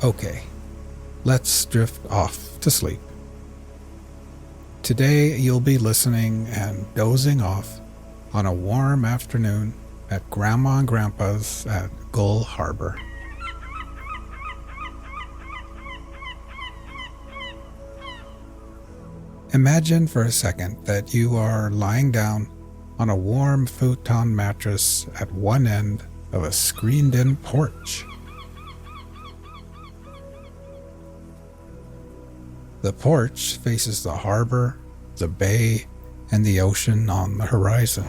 Okay, let's drift off to sleep. Today you'll be listening and dozing off on a warm afternoon at Grandma and Grandpa's at Gull Harbor. Imagine for a second that you are lying down on a warm futon mattress at one end of a screened-in porch. The porch faces the harbor, the bay, and the ocean on the horizon.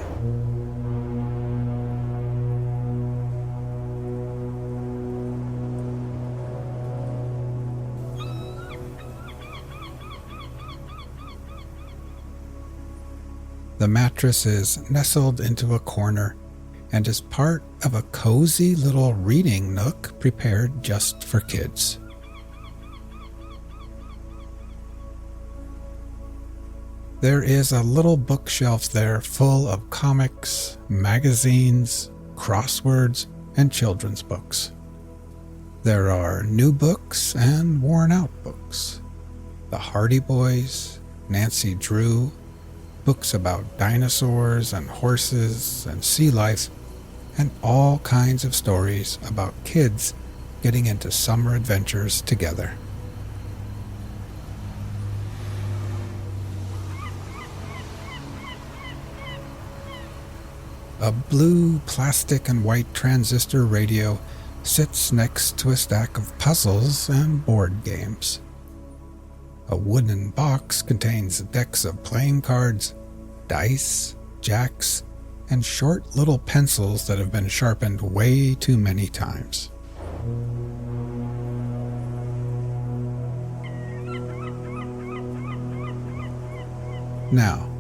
The mattress is nestled into a corner and is part of a cozy little reading nook prepared just for kids. There is a little bookshelf there full of comics, magazines, crosswords, and children's books. There are new books and worn-out books. The Hardy Boys, Nancy Drew, books about dinosaurs and horses and sea life, and all kinds of stories about kids getting into summer adventures together. A blue plastic and white transistor radio sits next to a stack of puzzles and board games. A wooden box contains decks of playing cards, dice, jacks, and short little pencils that have been sharpened way too many times. Now,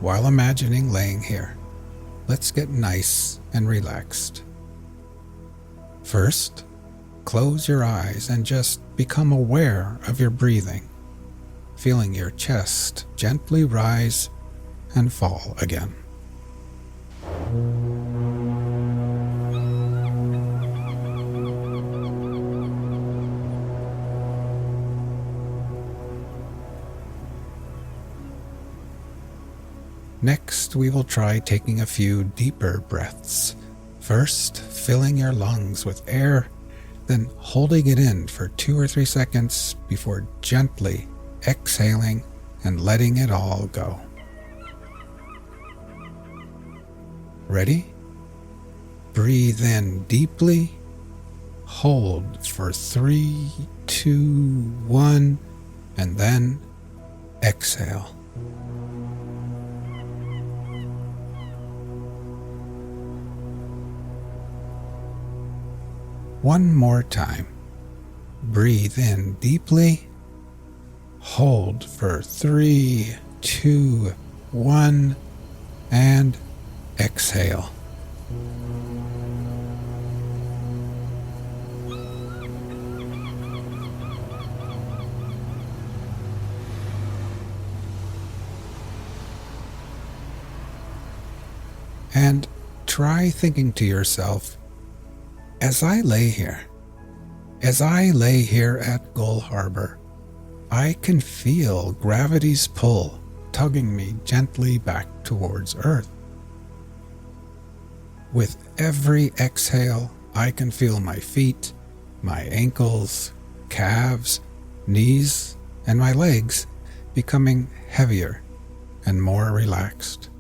while imagining laying here, let's get nice and relaxed. First, close your eyes and just become aware of your breathing, feeling your chest gently rise and fall again. Next, we will try taking a few deeper breaths. First, filling your lungs with air, then holding it in for 2 or 3 seconds before gently exhaling and letting it all go. Ready? Breathe in deeply, hold for 3, 2, 1, and then exhale. One more time. Breathe in deeply, hold for 3, 2, 1, and exhale. And try thinking to yourself, as I lay here at Gull Harbor, I can feel gravity's pull tugging me gently back towards Earth. With every exhale, I can feel my feet, my ankles, calves, knees, and my legs becoming heavier and more relaxed.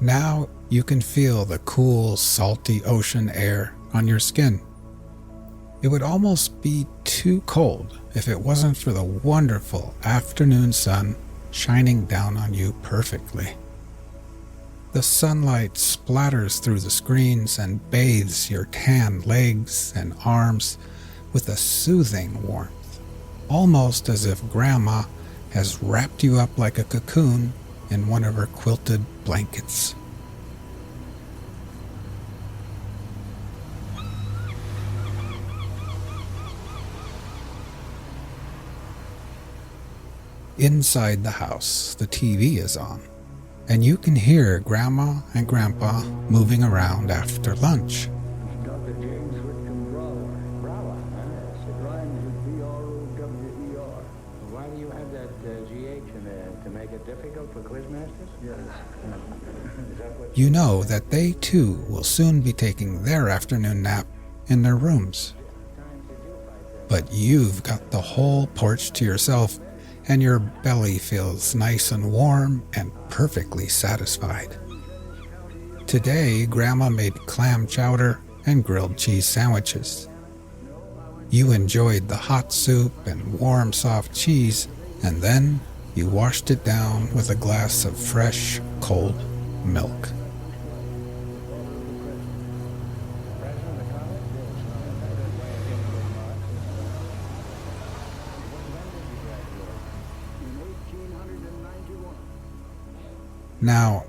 Now you can feel the cool, salty ocean air on your skin. It would almost be too cold if it wasn't for the wonderful afternoon sun shining down on you perfectly. The sunlight splatters through the screens and bathes your tan legs and arms with a soothing warmth, almost as if Grandma has wrapped you up like a cocoon in one of her quilted blankets. Inside the house, the TV is on, and you can hear Grandma and Grandpa moving around after lunch. Dr. James Whitcomb Brawler. Brawler, huh? It rhymes with B-R-O-W-E-R. Why do you have that G-H in there? To make it difficult for quizmasters? Yes. Is that what You know that they too will soon be taking their afternoon nap in their rooms. But you've got the whole porch to yourself, and your belly feels nice and warm and perfectly satisfied. Today, Grandma made clam chowder and grilled cheese sandwiches. You enjoyed the hot soup and warm, soft cheese, and then you washed it down with a glass of fresh, cold milk. Now,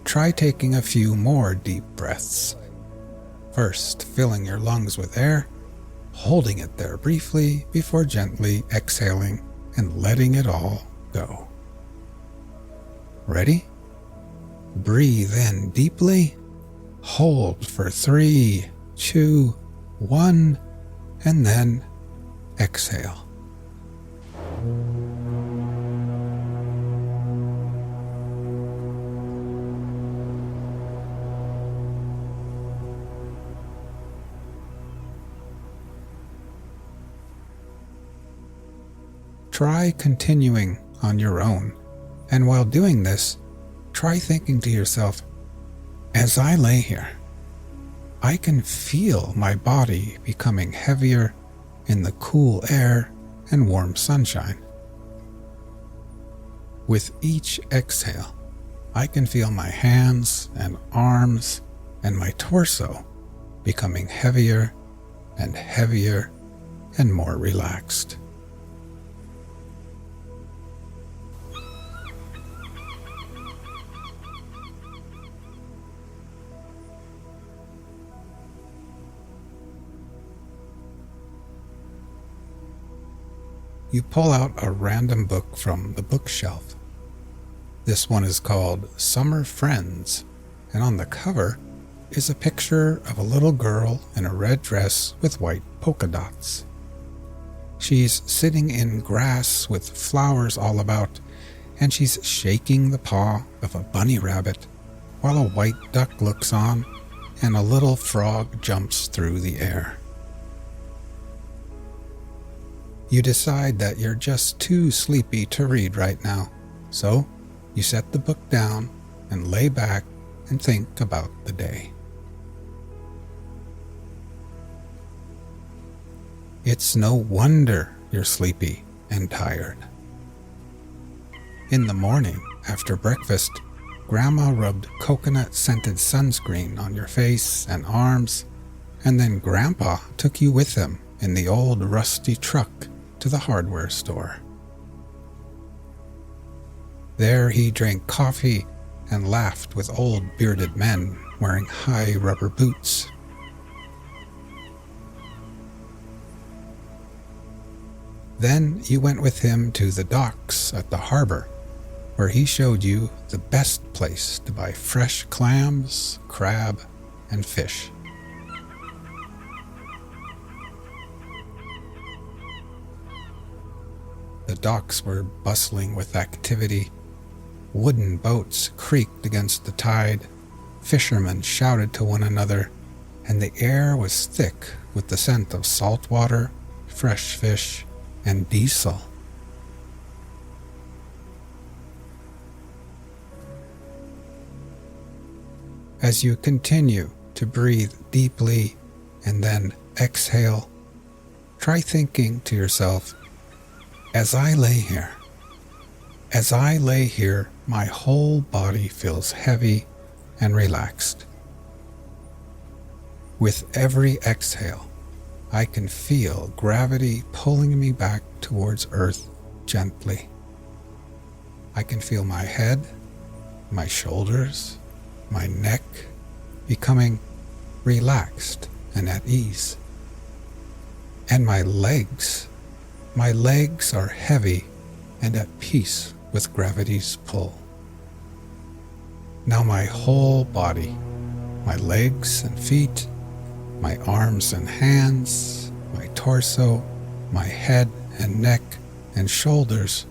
try taking a few more deep breaths. First, filling your lungs with air, holding it there briefly before gently exhaling and letting it all go. Ready? Breathe in deeply, hold for 3, 2, 1, and then exhale. Try continuing on your own, and while doing this, try thinking to yourself, as I lay here, I can feel my body becoming heavier in the cool air and warm sunshine. With each exhale, I can feel my hands and arms and my torso becoming heavier and heavier and more relaxed. You pull out a random book from the bookshelf. This one is called Summer Friends, and on the cover is a picture of a little girl in a red dress with white polka dots. She's sitting in grass with flowers all about, and she's shaking the paw of a bunny rabbit while a white duck looks on and a little frog jumps through the air. You decide that you're just too sleepy to read right now, so you set the book down and lay back and think about the day. It's no wonder you're sleepy and tired. In the morning, after breakfast, Grandma rubbed coconut-scented sunscreen on your face and arms, and then Grandpa took you with him in the old rusty truck to the hardware store. There he drank coffee and laughed with old bearded men wearing high rubber boots. Then you went with him to the docks at the harbor, where he showed you the best place to buy fresh clams, crab, and fish. The docks were bustling with activity. Wooden boats creaked against the tide, fishermen shouted to one another, and the air was thick with the scent of salt water, fresh fish, and diesel. As you continue to breathe deeply and then exhale, try thinking to yourself, as I lay here, my whole body feels heavy and relaxed. With every exhale, I can feel gravity pulling me back towards Earth gently. I can feel my head, my shoulders, my neck becoming relaxed and at ease. And my legs are heavy and at peace with gravity's pull. Now my whole body, my legs and feet, my arms and hands, my torso, my head and neck and shoulders,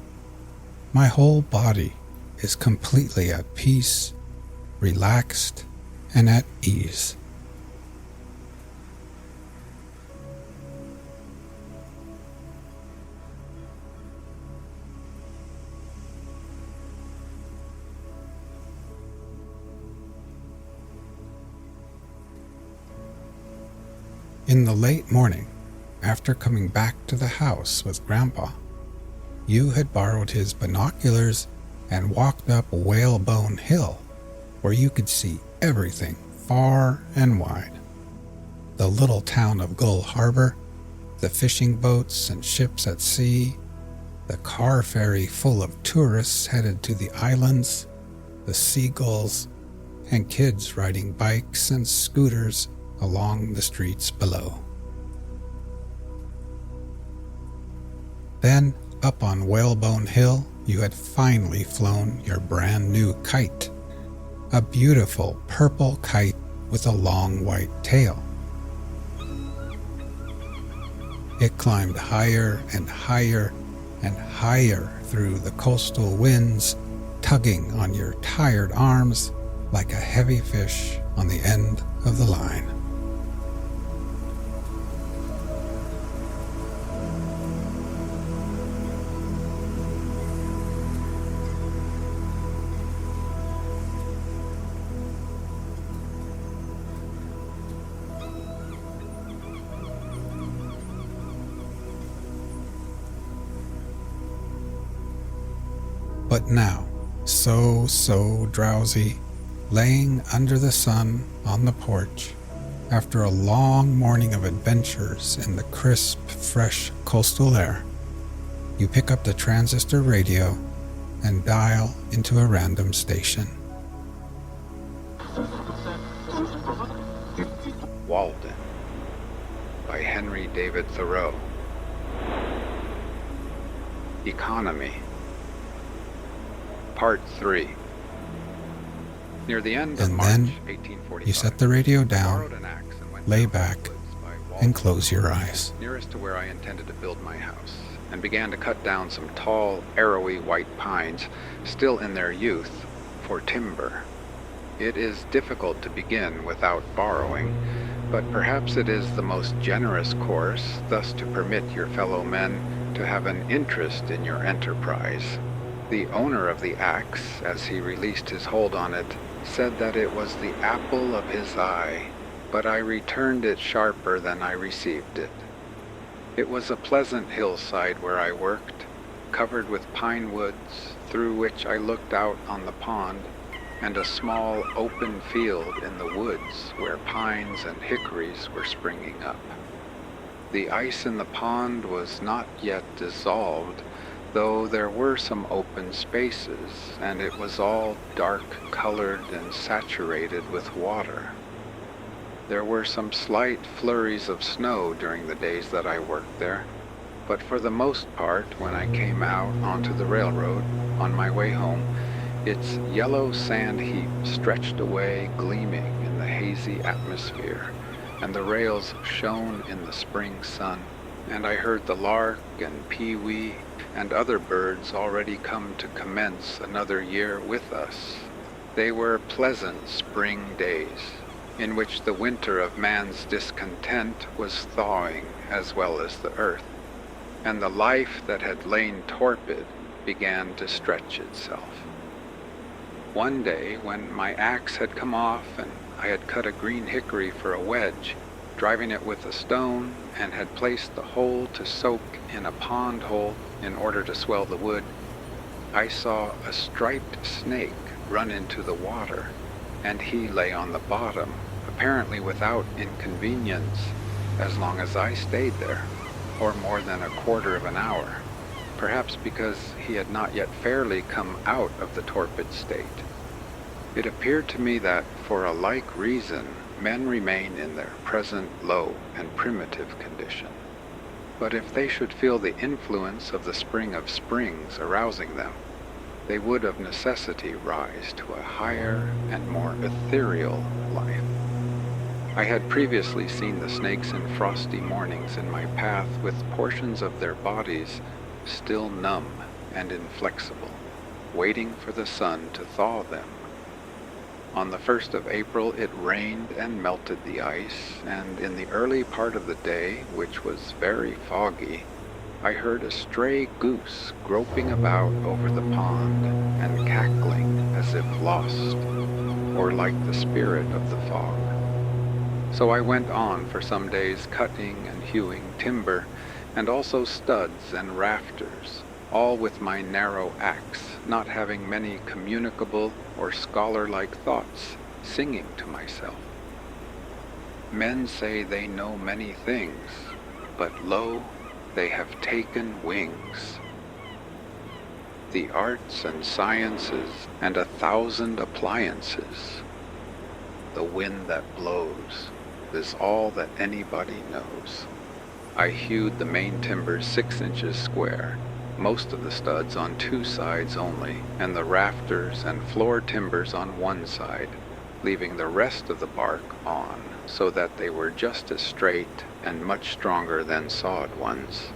my whole body is completely at peace, relaxed, and at ease. In the late morning, after coming back to the house with Grandpa, you had borrowed his binoculars and walked up Whalebone Hill, where you could see everything far and wide. The little town of Gull Harbor, the fishing boats and ships at sea, the car ferry full of tourists headed to the islands, the seagulls, and kids riding bikes and scooters along the streets below. Then, up on Whalebone Hill, you had finally flown your brand new kite, a beautiful purple kite with a long white tail. It climbed higher and higher and higher through the coastal winds, tugging on your tired arms like a heavy fish on the end of the line. But now, so drowsy, laying under the sun on the porch, after a long morning of adventures in the crisp, fresh coastal air, you pick up the transistor radio and dial into a random station. Walden by Henry David Thoreau. Economy. Part 3. Near the end of And March then 1845, you set the radio I down, borrowed an axe and went lay down to the back, woods by Walden and close your eyes. nearest to where I intended to build my house, and began to cut down some tall, arrowy white pines, still in their youth, for timber. It is difficult to begin without borrowing, but perhaps it is the most generous course thus to permit your fellow men to have an interest in your enterprise. The owner of the axe, as he released his hold on it, said that it was the apple of his eye, but I returned it sharper than I received it. It was a pleasant hillside where I worked, covered with pine woods, through which I looked out on the pond, and a small open field in the woods where pines and hickories were springing up. The ice in the pond was not yet dissolved, though there were some open spaces, and it was all dark-colored and saturated with water. There were some slight flurries of snow during the days that I worked there, but for the most part, when I came out onto the railroad on my way home, its yellow sand heap stretched away gleaming in the hazy atmosphere, and the rails shone in the spring sun, and I heard the lark and pewee and other birds already come to commence another year with us. They were pleasant spring days, in which the winter of man's discontent was thawing as well as the earth, and the life that had lain torpid began to stretch itself. One day, when my axe had come off and I had cut a green hickory for a wedge, driving it with a stone, and had placed the hole to soak in a pond hole in order to swell the wood, I saw a striped snake run into the water, and he lay on the bottom, apparently without inconvenience, as long as I stayed there, or more than a quarter of an hour, perhaps because he had not yet fairly come out of the torpid state. It appeared to me that, for a like reason, men remain in their present low and primitive condition. But if they should feel the influence of the spring of springs arousing them, they would of necessity rise to a higher and more ethereal life. I had previously seen the snakes in frosty mornings in my path with portions of their bodies still numb and inflexible, waiting for the sun to thaw them. On the 1st of April it rained and melted the ice, and in the early part of the day, which was very foggy, I heard a stray goose groping about over the pond and cackling as if lost, or like the spirit of the fog. So I went on for some days cutting and hewing timber, and also studs and rafters, all with my narrow axe, not having many communicable or scholar-like thoughts, singing to myself. Men say they know many things, but lo, they have taken wings. The arts and sciences and 1,000 appliances. The wind that blows is all that anybody knows. I hewed the main timbers 6 inches square, most of the studs on 2 sides only, and the rafters and floor timbers on 1 side, leaving the rest of the bark on, so that they were just as straight and much stronger than sawed ones.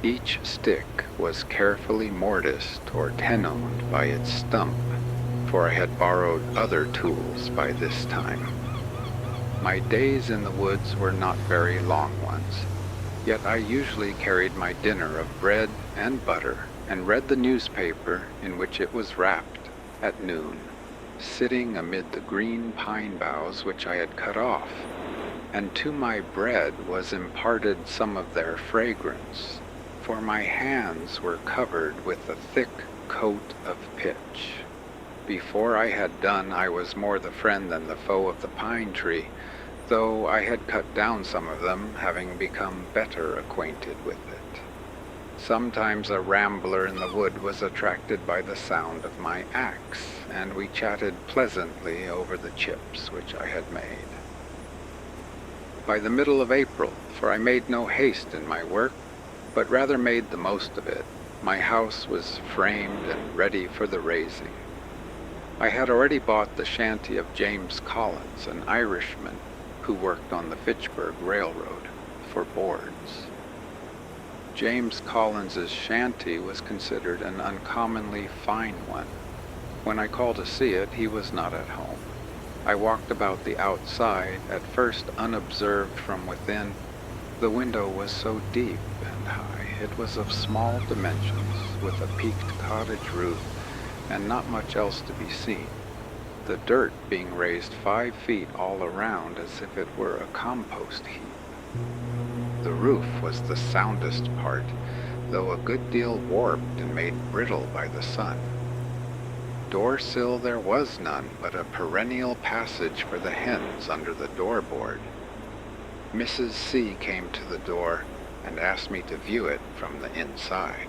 Each stick was carefully mortised or tenoned by its stump, for I had borrowed other tools by this time. My days in the woods were not very long ones, yet I usually carried my dinner of bread and butter and read the newspaper in which it was wrapped at noon, sitting amid the green pine boughs which I had cut off, and to my bread was imparted some of their fragrance, for my hands were covered with a thick coat of pitch. Before I had done, I was more the friend than the foe of the pine tree, though I had cut down some of them, having become better acquainted with it. Sometimes a rambler in the wood was attracted by the sound of my axe, and we chatted pleasantly over the chips which I had made. By the middle of April, for I made no haste in my work, but rather made the most of it, my house was framed and ready for the raising. I had already bought the shanty of James Collins, an Irishman who worked on the Fitchburg Railroad, for boards. James Collins's shanty was considered an uncommonly fine one. When I called to see it, he was not at home. I walked about the outside, at first unobserved from within. The window was so deep and high. It was of small dimensions, with a peaked cottage roof, and not much else to be seen, the dirt being raised 5 feet all around as if it were a compost heap. The roof was the soundest part, though a good deal warped and made brittle by the sun. Door-sill there was none, but a perennial passage for the hens under the door-board. Mrs. C. came to the door and asked me to view it from the inside.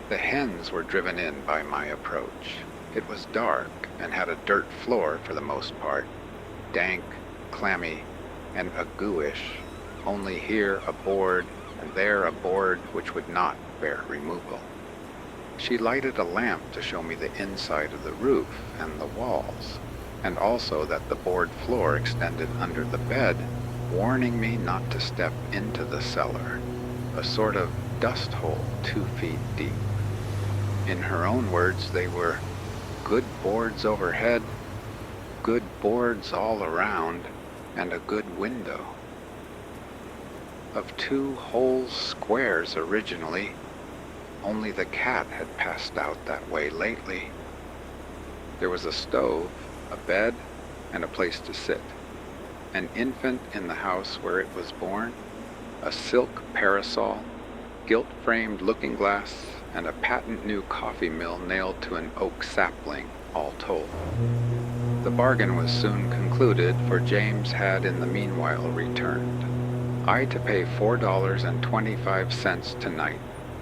The hens were driven in by my approach. It was dark and had a dirt floor for the most part, dank, clammy, and aguish, only here a board and there a board which would not bear removal. She lighted a lamp to show me the inside of the roof and the walls, and also that the board floor extended under the bed, warning me not to step into the cellar, a sort of dust hole 2 feet deep. In her own words, they were good boards overhead, good boards all around, and a good window. Of 2 whole squares originally, only the cat had passed out that way lately. There was a stove, a bed, and a place to sit. An infant in the house where it was born, a silk parasol, gilt-framed looking-glass, and a patent new coffee mill nailed to an oak sapling, all told. The bargain was soon concluded, for James had in the meanwhile returned. I to pay $4.25 tonight,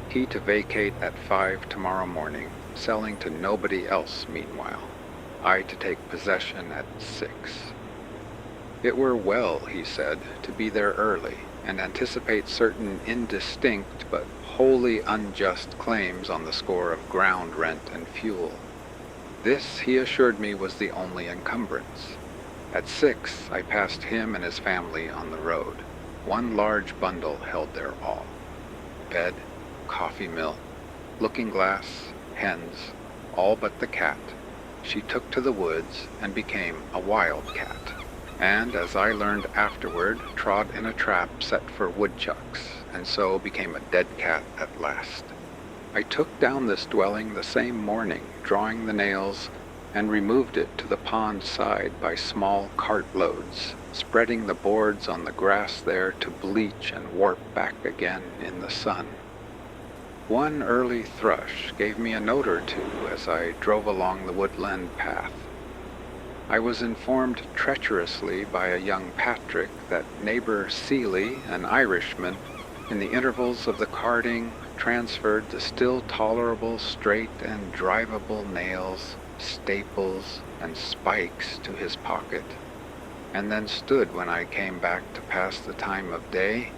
he to vacate at 5 tomorrow morning, selling to nobody else meanwhile, I to take possession at 6. It were well, he said, to be there early, and anticipate certain indistinct but wholly unjust claims on the score of ground rent and fuel. This, he assured me, was the only encumbrance. At 6, I passed him and his family on the road. One large bundle held their all. Bed, coffee mill, looking-glass, hens, all but the cat, she took to the woods and became a wildcat, and, as I learned afterward, trod in a trap set for woodchucks, and so became a dead cat at last. I took down this dwelling the same morning, drawing the nails, and removed it to the pond side by small cartloads, spreading the boards on the grass there to bleach and warp back again in the sun. One early thrush gave me a note or two as I drove along the woodland path. I was informed treacherously by a young Patrick that neighbor Seeley, an Irishman, in the intervals of the carting, transferred the still tolerable straight and drivable nails, staples, and spikes to his pocket, and then stood when I came back to pass the time of day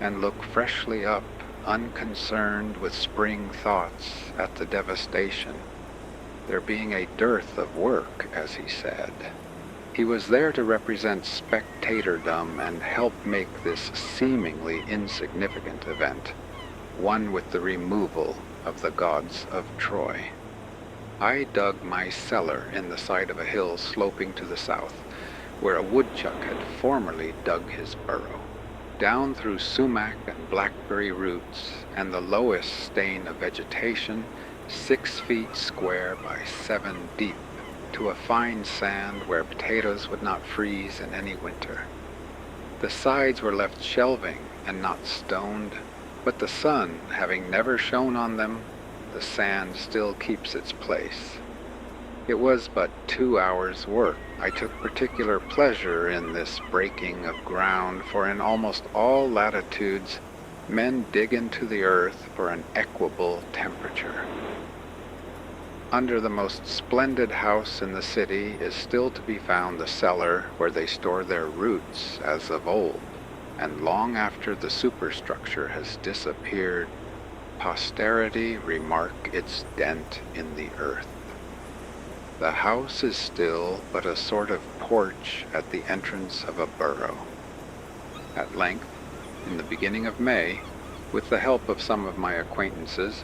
and look freshly up, unconcerned with spring thoughts at the devastation, there being a dearth of work, as he said. He was there to represent spectatordom and help make this seemingly insignificant event one with the removal of the gods of Troy. I dug my cellar in the side of a hill sloping to the south, where a woodchuck had formerly dug his burrow. Down through sumac and blackberry roots and the lowest stain of vegetation, 6 feet square by 7 deep, to a fine sand where potatoes would not freeze in any winter. The sides were left shelving and not stoned, but the sun having never shone on them, the sand still keeps its place. It was but 2 hours' work. I took particular pleasure in this breaking of ground, for in almost all latitudes men dig into the earth for an equable temperature. Under the most splendid house in the city is still to be found the cellar where they store their roots as of old, and long after the superstructure has disappeared, posterity remark its dent in the earth. The house is still but a sort of porch at the entrance of a burrow. At length, in the beginning of May, with the help of some of my acquaintances,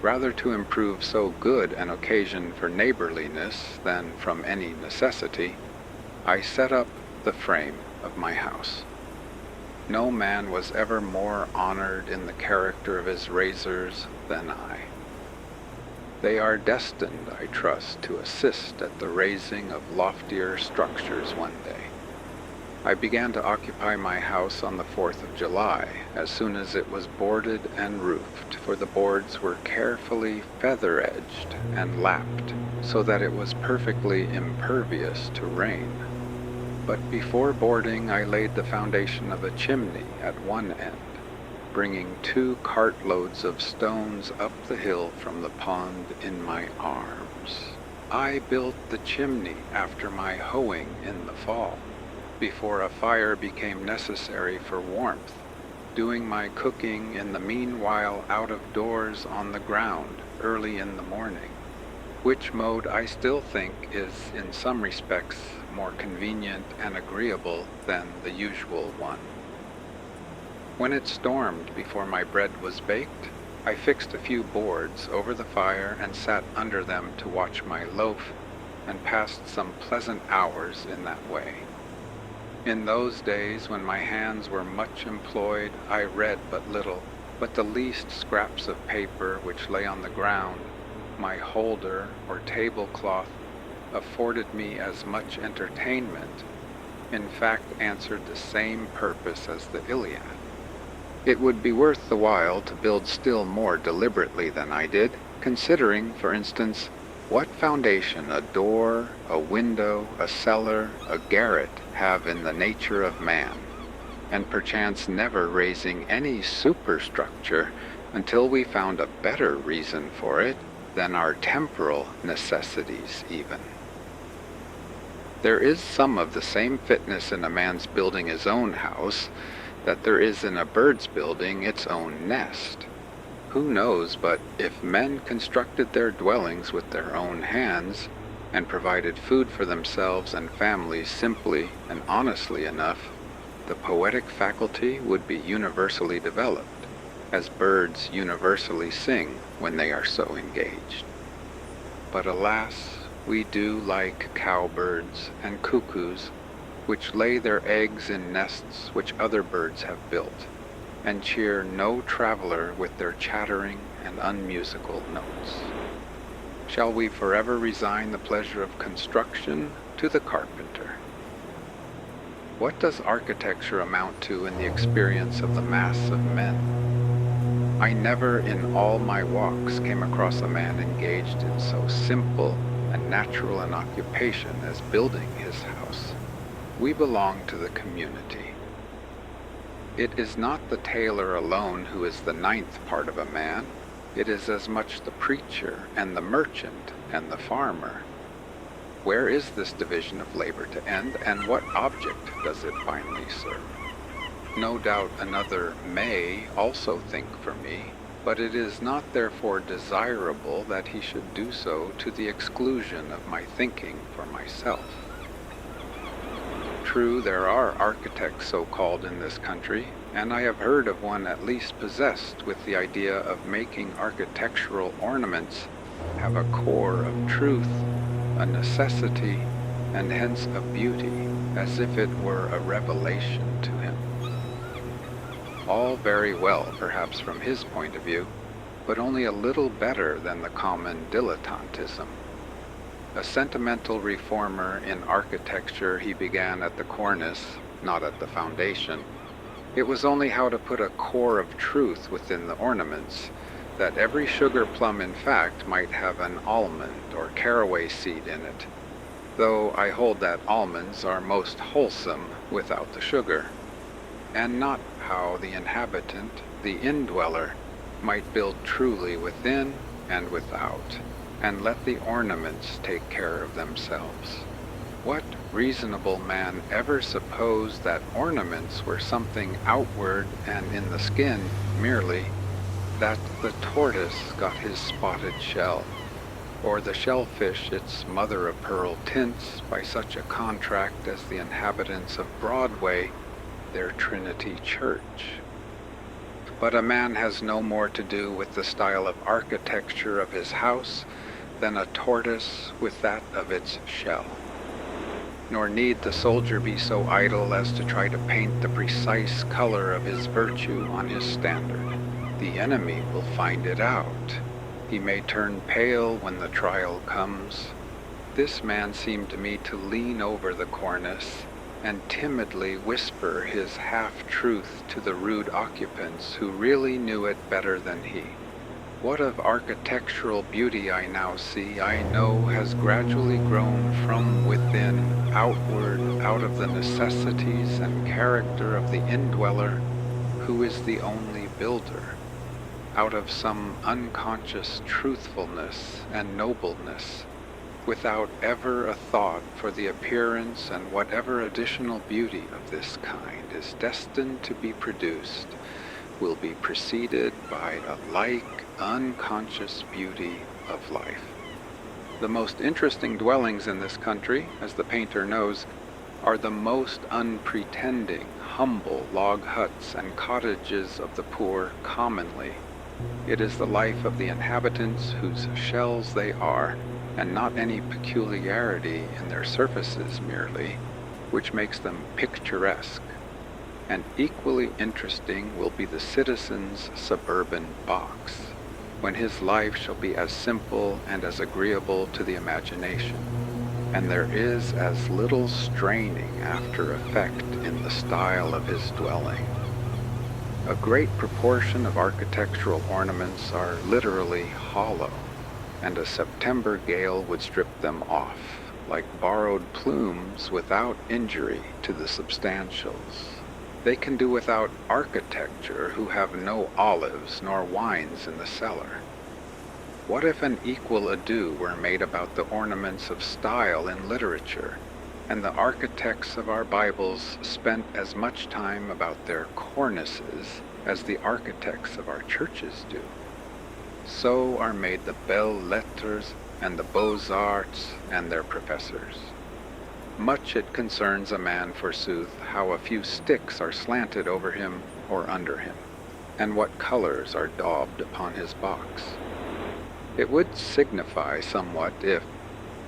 rather to improve so good an occasion for neighborliness than from any necessity, I set up the frame of my house. No man was ever more honored in the character of his raisers than I. They are destined, I trust, to assist at the raising of loftier structures one day. I began to occupy my house on the 4th of July, as soon as it was boarded and roofed, for the boards were carefully feather-edged and lapped, so that it was perfectly impervious to rain. But before boarding, I laid the foundation of a chimney at one end, bringing 2 cartloads of stones up the hill from the pond in my arms. I built the chimney after my hoeing in the fall, before a fire became necessary for warmth, doing my cooking in the meanwhile out of doors on the ground early in the morning, which mode I still think is in some respects more convenient and agreeable than the usual one. When it stormed before my bread was baked, I fixed a few boards over the fire and sat under them to watch my loaf, and passed some pleasant hours in that way. In those days, when my hands were much employed, I read but little, but the least scraps of paper which lay on the ground, my holder or tablecloth, afforded me as much entertainment, in fact answered the same purpose as the Iliad. It would be worth the while to build still more deliberately than I did, considering, for instance, what foundation a door, a window, a cellar, a garret have in the nature of man, and perchance never raising any superstructure until we found a better reason for it than our temporal necessities even. There is some of the same fitness in a man's building his own house that there is in a bird's building its own nest. Who knows but if men constructed their dwellings with their own hands, and provided food for themselves and families simply and honestly enough, the poetic faculty would be universally developed, as birds universally sing when they are so engaged. But alas, we do like cowbirds and cuckoos, which lay their eggs in nests which other birds have built, and cheer no traveler with their chattering and unmusical notes. Shall we forever resign the pleasure of construction to the carpenter? What does architecture amount to in the experience of the mass of men? I never in all my walks came across a man engaged in so simple and natural an occupation as building his house. We belong to the community. It is not the tailor alone who is the ninth part of a man. It is as much the preacher and the merchant and the farmer. Where is this division of labor to end, and what object does it finally serve? No doubt another may also think for me, but it is not therefore desirable that he should do so to the exclusion of my thinking for myself. True, there are architects so-called in this country, and I have heard of one at least possessed with the idea of making architectural ornaments have a core of truth, a necessity, and hence a beauty, as if it were a revelation to him. All very well, perhaps from his point of view, but only a little better than the common dilettantism. A sentimental reformer in architecture, he began at the cornice, not at the foundation. It was only how to put a core of truth within the ornaments, that every sugar plum in fact might have an almond or caraway seed in it, though I hold that almonds are most wholesome without the sugar, and not how the inhabitant, the indweller, might build truly within and without, and let the ornaments take care of themselves. What reasonable man ever supposed that ornaments were something outward and in the skin merely, that the tortoise got his spotted shell, or the shellfish its mother-of-pearl tints by such a contract as the inhabitants of Broadway, their Trinity Church? But a man has no more to do with the style of architecture of his house than a tortoise with that of its shell. Nor need the soldier be so idle as to try to paint the precise color of his virtue on his standard. The enemy will find it out. He may turn pale when the trial comes. This man seemed to me to lean over the cornice and timidly whisper his half-truth to the rude occupants who really knew it better than he. What of architectural beauty I now see, I know has gradually grown from within, outward, out of the necessities and character of the indweller, who is the only builder, out of some unconscious truthfulness and nobleness, without ever a thought for the appearance and whatever additional beauty of this kind is destined to be produced, will be preceded by a like unconscious beauty of life. The most interesting dwellings in this country, as the painter knows, are the most unpretending, humble log huts and cottages of the poor commonly. It is the life of the inhabitants whose shells they are, and not any peculiarity in their surfaces merely, which makes them picturesque. And equally interesting will be the citizen's suburban box, when his life shall be as simple and as agreeable to the imagination, and there is as little straining after effect in the style of his dwelling. A great proportion of architectural ornaments are literally hollow, and a September gale would strip them off, like borrowed plumes without injury to the substantials. They can do without architecture who have no olives nor wines in the cellar. What if an equal ado were made about the ornaments of style in literature, and the architects of our Bibles spent as much time about their cornices as the architects of our churches do. So are made the belles-lettres and the beaux-arts and their professors. Much it concerns a man, forsooth, how a few sticks are slanted over him or under him, and what colors are daubed upon his box. It would signify somewhat if,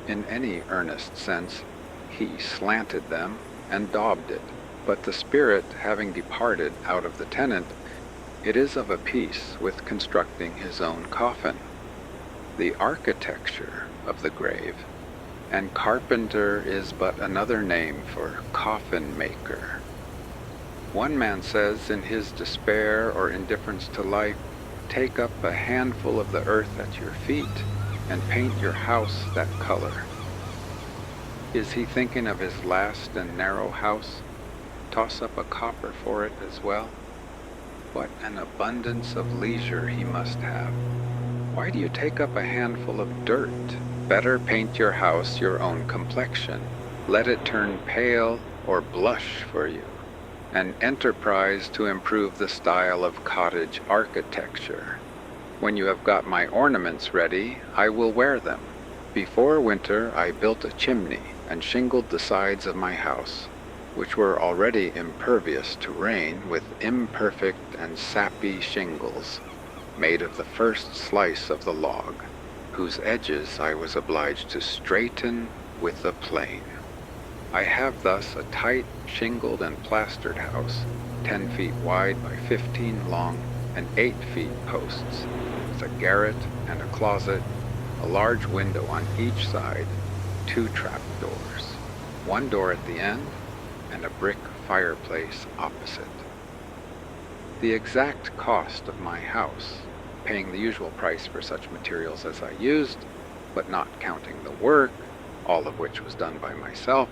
in any earnest sense, he slanted them and daubed it, but the spirit having departed out of the tenant, it is of a piece with constructing his own coffin, the architecture of the grave, and carpenter is but another name for coffin maker. One man says in his despair or indifference to life, take up a handful of the earth at your feet and paint your house that color. Is he thinking of his last and narrow house? Toss up a copper for it as well? What an abundance of leisure he must have. Why do you take up a handful of dirt? Better paint your house your own complexion. Let it turn pale or blush for you. An enterprise to improve the style of cottage architecture. When you have got my ornaments ready, I will wear them. Before winter I built a chimney and shingled the sides of my house, which were already impervious to rain, with imperfect and sappy shingles, made of the first slice of the log, whose edges I was obliged to straighten with a plane. I have thus a tight, shingled and plastered house, 10 feet wide by 15 long, and 8 feet posts, with a garret and a closet, a large window on each side, 2 trapdoors, 1 door at the end, and a brick fireplace opposite. The exact cost of my house, paying the usual price for such materials as I used, but not counting the work, all of which was done by myself,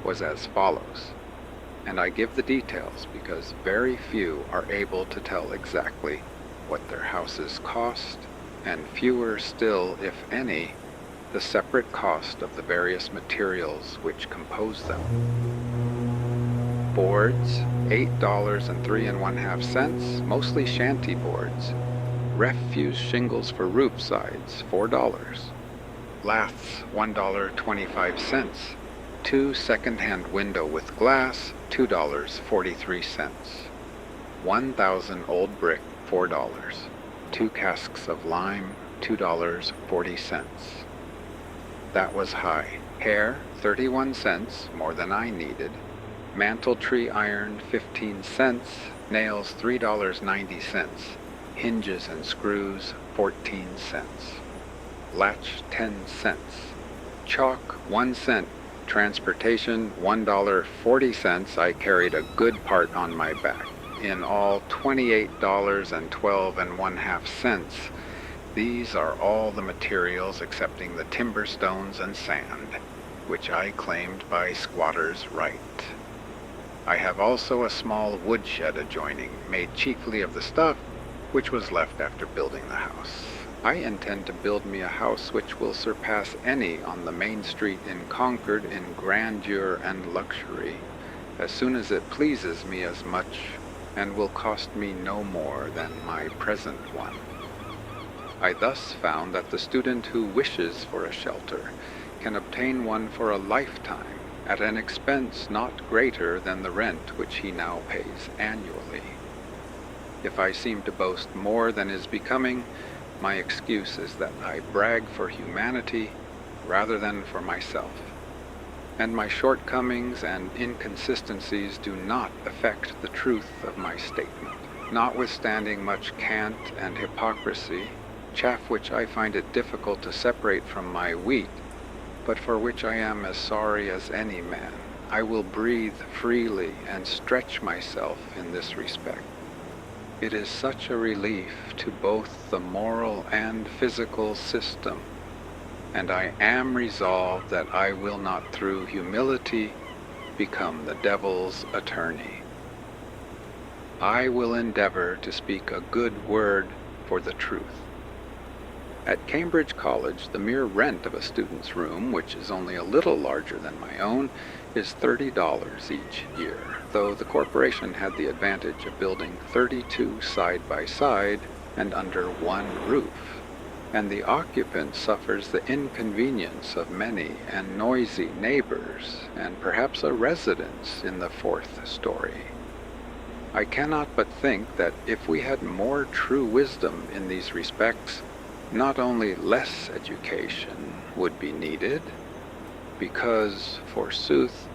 was as follows, and I give the details because very few are able to tell exactly what their houses cost, and fewer still, if any, the separate cost of the various materials which compose them. Boards, $8 and 3 1/2 cents, mostly shanty boards. Refuse shingles for roof sides, $4. Laths, $1.25. 2 second-hand window with glass, $2.43. 1,000 old brick, $4. 2 casks of lime, $2.40. That was high. Hair, 31 cents, more than I needed. Mantle tree iron, 15 cents. Nails, $3.90. Hinges and screws, 14 cents. Latch, 10 cents. Chalk, 1 cent. Transportation, $1.40. I carried a good part on my back. In all, $28 and 12 1/2 cents. These are all the materials excepting the timber stones and sand, which I claimed by squatter's right. I have also a small woodshed adjoining, made chiefly of the stuff which was left after building the house. I intend to build me a house which will surpass any on the main street in Concord in grandeur and luxury, as soon as it pleases me as much, and will cost me no more than my present one. I thus found that the student who wishes for a shelter can obtain one for a lifetime at an expense not greater than the rent which he now pays annually. If I seem to boast more than is becoming, my excuse is that I brag for humanity rather than for myself, and my shortcomings and inconsistencies do not affect the truth of my statement. Notwithstanding much cant and hypocrisy, chaff which I find it difficult to separate from my wheat, but for which I am as sorry as any man, I will breathe freely and stretch myself in this respect. It is such a relief to both the moral and physical system, and I am resolved that I will not through humility become the devil's attorney. I will endeavor to speak a good word for the truth. At Cambridge College, the mere rent of a student's room, which is only a little larger than my own, is $30 each year, though the corporation had the advantage of building 32 side by side and under one roof, and the occupant suffers the inconvenience of many and noisy neighbors, and perhaps a residence in the 4th story. I cannot but think that if we had more true wisdom in these respects, not only less education would be needed, because, forsooth,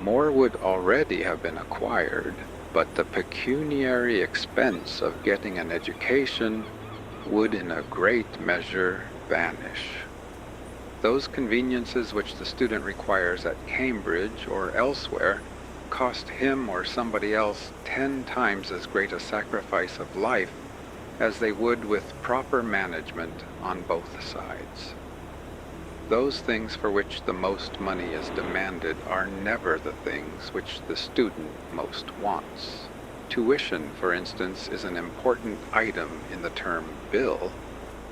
more would already have been acquired, but the pecuniary expense of getting an education would in a great measure vanish. Those conveniences which the student requires at Cambridge or elsewhere cost him or somebody else 10 times as great a sacrifice of life as they would with proper management on both sides. Those things for which the most money is demanded are never the things which the student most wants. Tuition, for instance, is an important item in the term bill,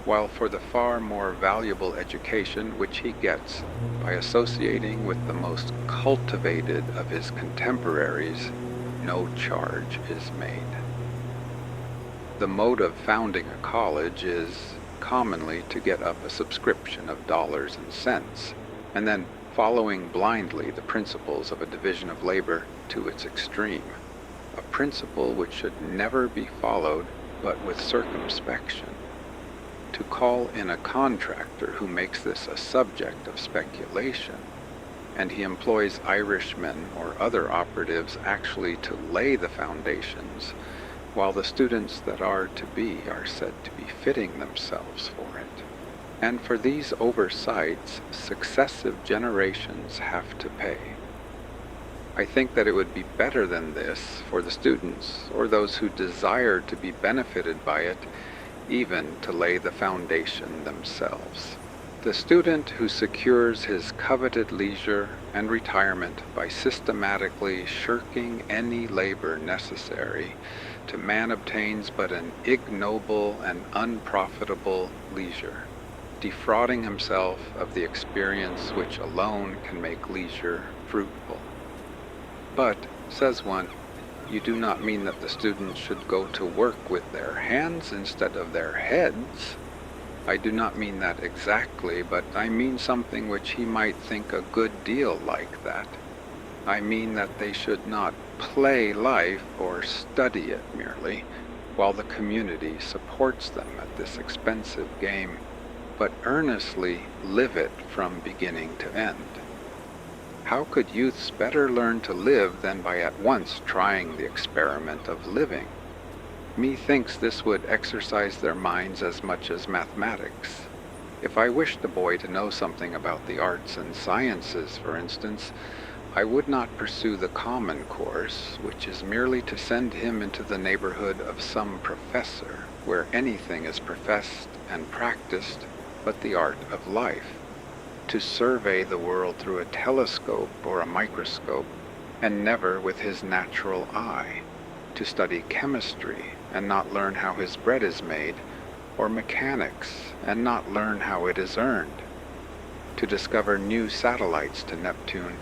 while for the far more valuable education which he gets by associating with the most cultivated of his contemporaries, no charge is made. The mode of founding a college is commonly to get up a subscription of dollars and cents, and then following blindly the principles of a division of labor to its extreme, a principle which should never be followed but with circumspection. To call in a contractor who makes this a subject of speculation, and he employs Irishmen or other operatives actually to lay the foundations, while the students that are to be are said to be fitting themselves for it. And for these oversights, successive generations have to pay. I think that it would be better than this for the students, or those who desire to be benefited by it, even to lay the foundation themselves. The student who secures his coveted leisure and retirement by systematically shirking any labor necessary to man obtains but an ignoble and unprofitable leisure, defrauding himself of the experience which alone can make leisure fruitful. But, says one, you do not mean that the students should go to work with their hands instead of their heads. I do not mean that exactly, but I mean something which he might think a good deal like that. I mean that they should not play life or study it merely, while the community supports them at this expensive game, but earnestly live it from beginning to end. How could youths better learn to live than by at once trying the experiment of living? Methinks this would exercise their minds as much as mathematics. If I wished a boy to know something about the arts and sciences, for instance, I would not pursue the common course, which is merely to send him into the neighborhood of some professor, where anything is professed and practiced but the art of life, to survey the world through a telescope or a microscope, and never with his natural eye, to study chemistry and not learn how his bread is made, or mechanics and not learn how it is earned, to discover new satellites to Neptune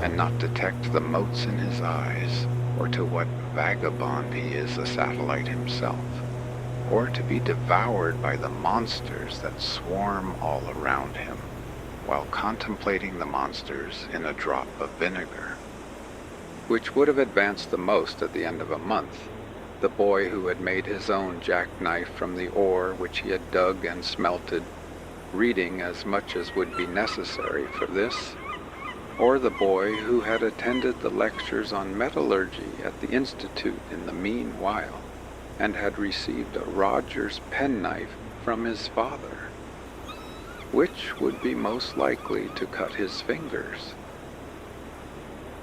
and not detect the motes in his eyes, or to what vagabond he is a satellite himself, or to be devoured by the monsters that swarm all around him, while contemplating the monsters in a drop of vinegar. Which would have advanced the most at the end of a month, the boy who had made his own jackknife from the ore which he had dug and smelted, reading as much as would be necessary for this, or the boy who had attended the lectures on metallurgy at the Institute in the meanwhile, and had received a Rogers penknife from his father. Which would be most likely to cut his fingers?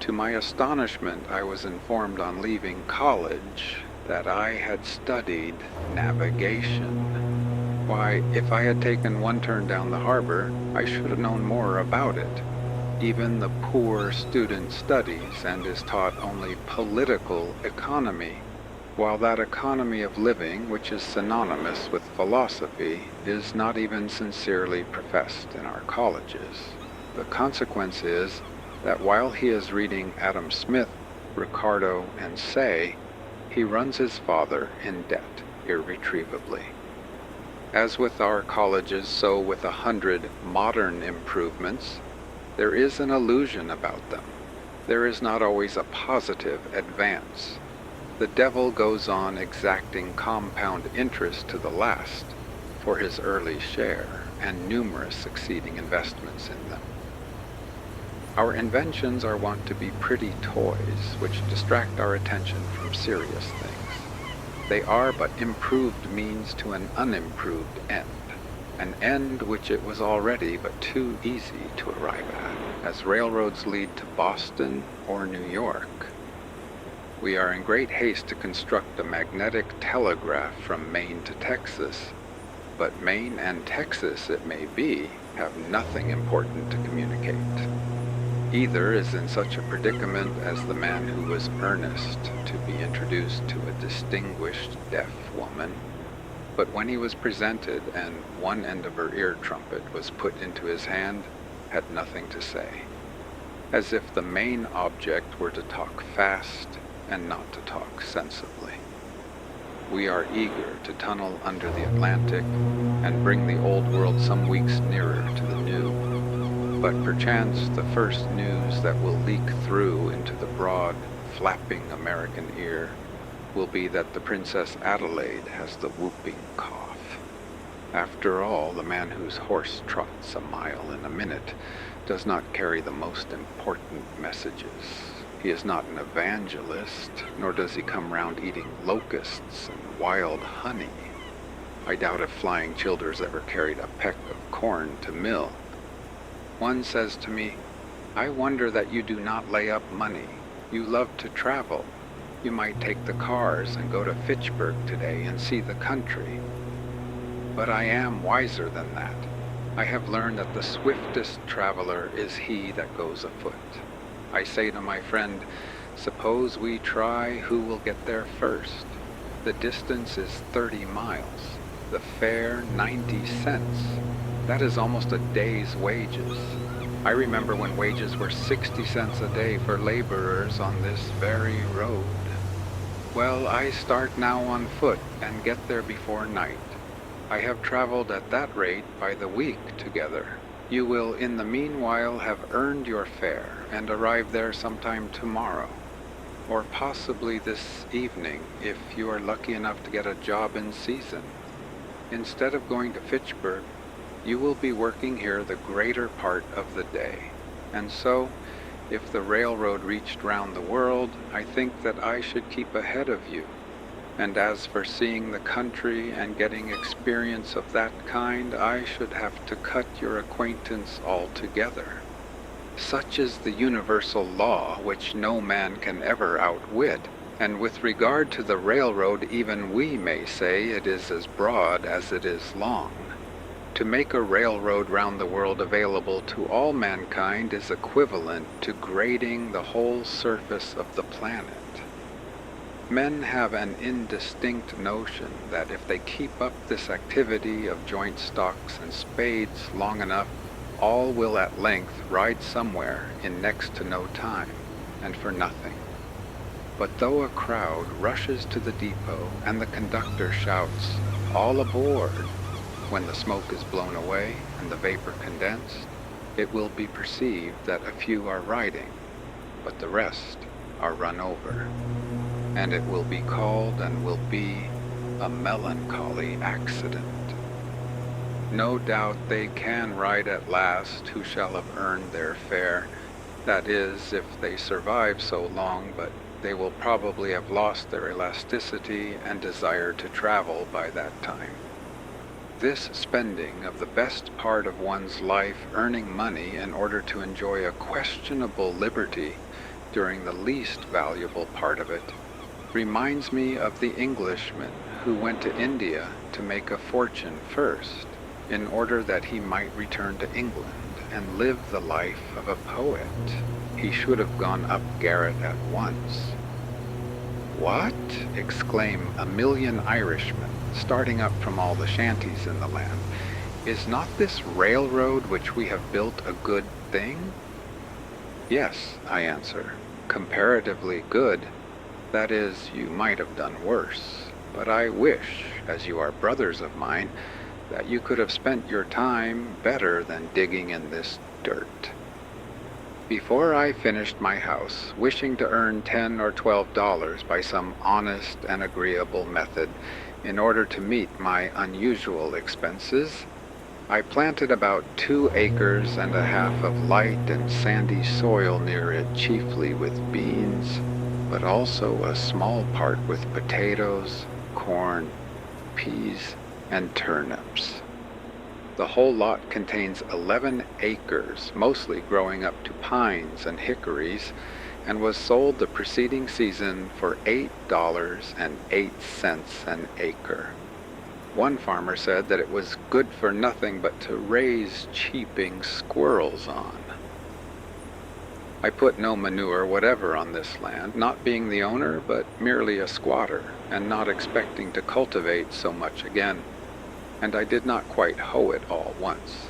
To my astonishment, I was informed on leaving college that I had studied navigation. Why, if I had taken one turn down the harbor, I should have known more about it. Even the poor student studies and is taught only political economy, while that economy of living which is synonymous with philosophy is not even sincerely professed in our colleges. The consequence is that while he is reading Adam Smith, Ricardo, and Say, he runs his father in debt irretrievably. As with our colleges, so with 100 modern improvements, there is an illusion about them. There is not always a positive advance. The devil goes on exacting compound interest to the last for his early share and numerous succeeding investments in them. Our inventions are wont to be pretty toys which distract our attention from serious things. They are but improved means to an unimproved end, an end which it was already but too easy to arrive at, as railroads lead to Boston or New York. We are in great haste to construct a magnetic telegraph from Maine to Texas, but Maine and Texas, it may be, have nothing important to communicate. Either is in such a predicament as the man who was earnest to be introduced to a distinguished deaf woman, but when he was presented and one end of her ear trumpet was put into his hand, had nothing to say, as if the main object were to talk fast and not to talk sensibly. We are eager to tunnel under the Atlantic and bring the old world some weeks nearer to the new, but perchance the first news that will leak through into the broad, flapping American ear will be that the Princess Adelaide has the whooping cough. After all, the man whose horse trots a mile in a minute does not carry the most important messages. He is not an evangelist, nor does he come round eating locusts and wild honey. I doubt if Flying Childers ever carried a peck of corn to mill. One says to me, "I wonder that you do not lay up money. You love to travel. You might take the cars and go to Fitchburg today and see the country." But I am wiser than that. I have learned that the swiftest traveler is he that goes afoot. I say to my friend, suppose we try who will get there first. The distance is 30 miles. The fare 90 cents. That is almost a day's wages. I remember when wages were 60 cents a day for laborers on this very road. Well, I start now on foot and get there before night. I have traveled at that rate by the week together. You will in the meanwhile have earned your fare and arrive there sometime tomorrow, or possibly this evening if you are lucky enough to get a job in season. Instead of going to Fitchburg, you will be working here the greater part of the day. And so, if the railroad reached round the world, I think that I should keep ahead of you. And as for seeing the country and getting experience of that kind, I should have to cut your acquaintance altogether. Such is the universal law which no man can ever outwit, and with regard to the railroad even we may say it is as broad as it is long. To make a railroad round the world available to all mankind is equivalent to grading the whole surface of the planet. Men have an indistinct notion that if they keep up this activity of joint stocks and spades long enough, all will at length ride somewhere in next to no time, and for nothing. But though a crowd rushes to the depot and the conductor shouts, "All aboard!" when the smoke is blown away and the vapor condensed, it will be perceived that a few are riding, but the rest are run over. And it will be called and will be a melancholy accident. No doubt they can ride at last who shall have earned their fare, that is, if they survive so long, but they will probably have lost their elasticity and desire to travel by that time. This spending of the best part of one's life earning money in order to enjoy a questionable liberty during the least valuable part of it reminds me of the Englishman who went to India to make a fortune first, in order that he might return to England and live the life of a poet. He should have gone up garret at once. "What?" exclaim a million Irishmen, starting up from all the shanties in the land. "Is not this railroad which we have built a good thing?" "Yes," I answer, "comparatively good. That is, you might have done worse. But I wish, as you are brothers of mine, that you could have spent your time better than digging in this dirt." Before I finished my house, wishing to earn $10 or $12 by some honest and agreeable method in order to meet my unusual expenses, I planted about 2 acres and a half of light and sandy soil near it, chiefly with beans, but also a small part with potatoes, corn, peas, and turnips. The whole lot contains 11 acres, mostly growing up to pines and hickories, and was sold the preceding season for $8.08 an acre. One farmer said that it was good for nothing but to raise cheeping squirrels on. I put no manure whatever on this land, not being the owner, but merely a squatter, and not expecting to cultivate so much again. And I did not quite hoe it all once.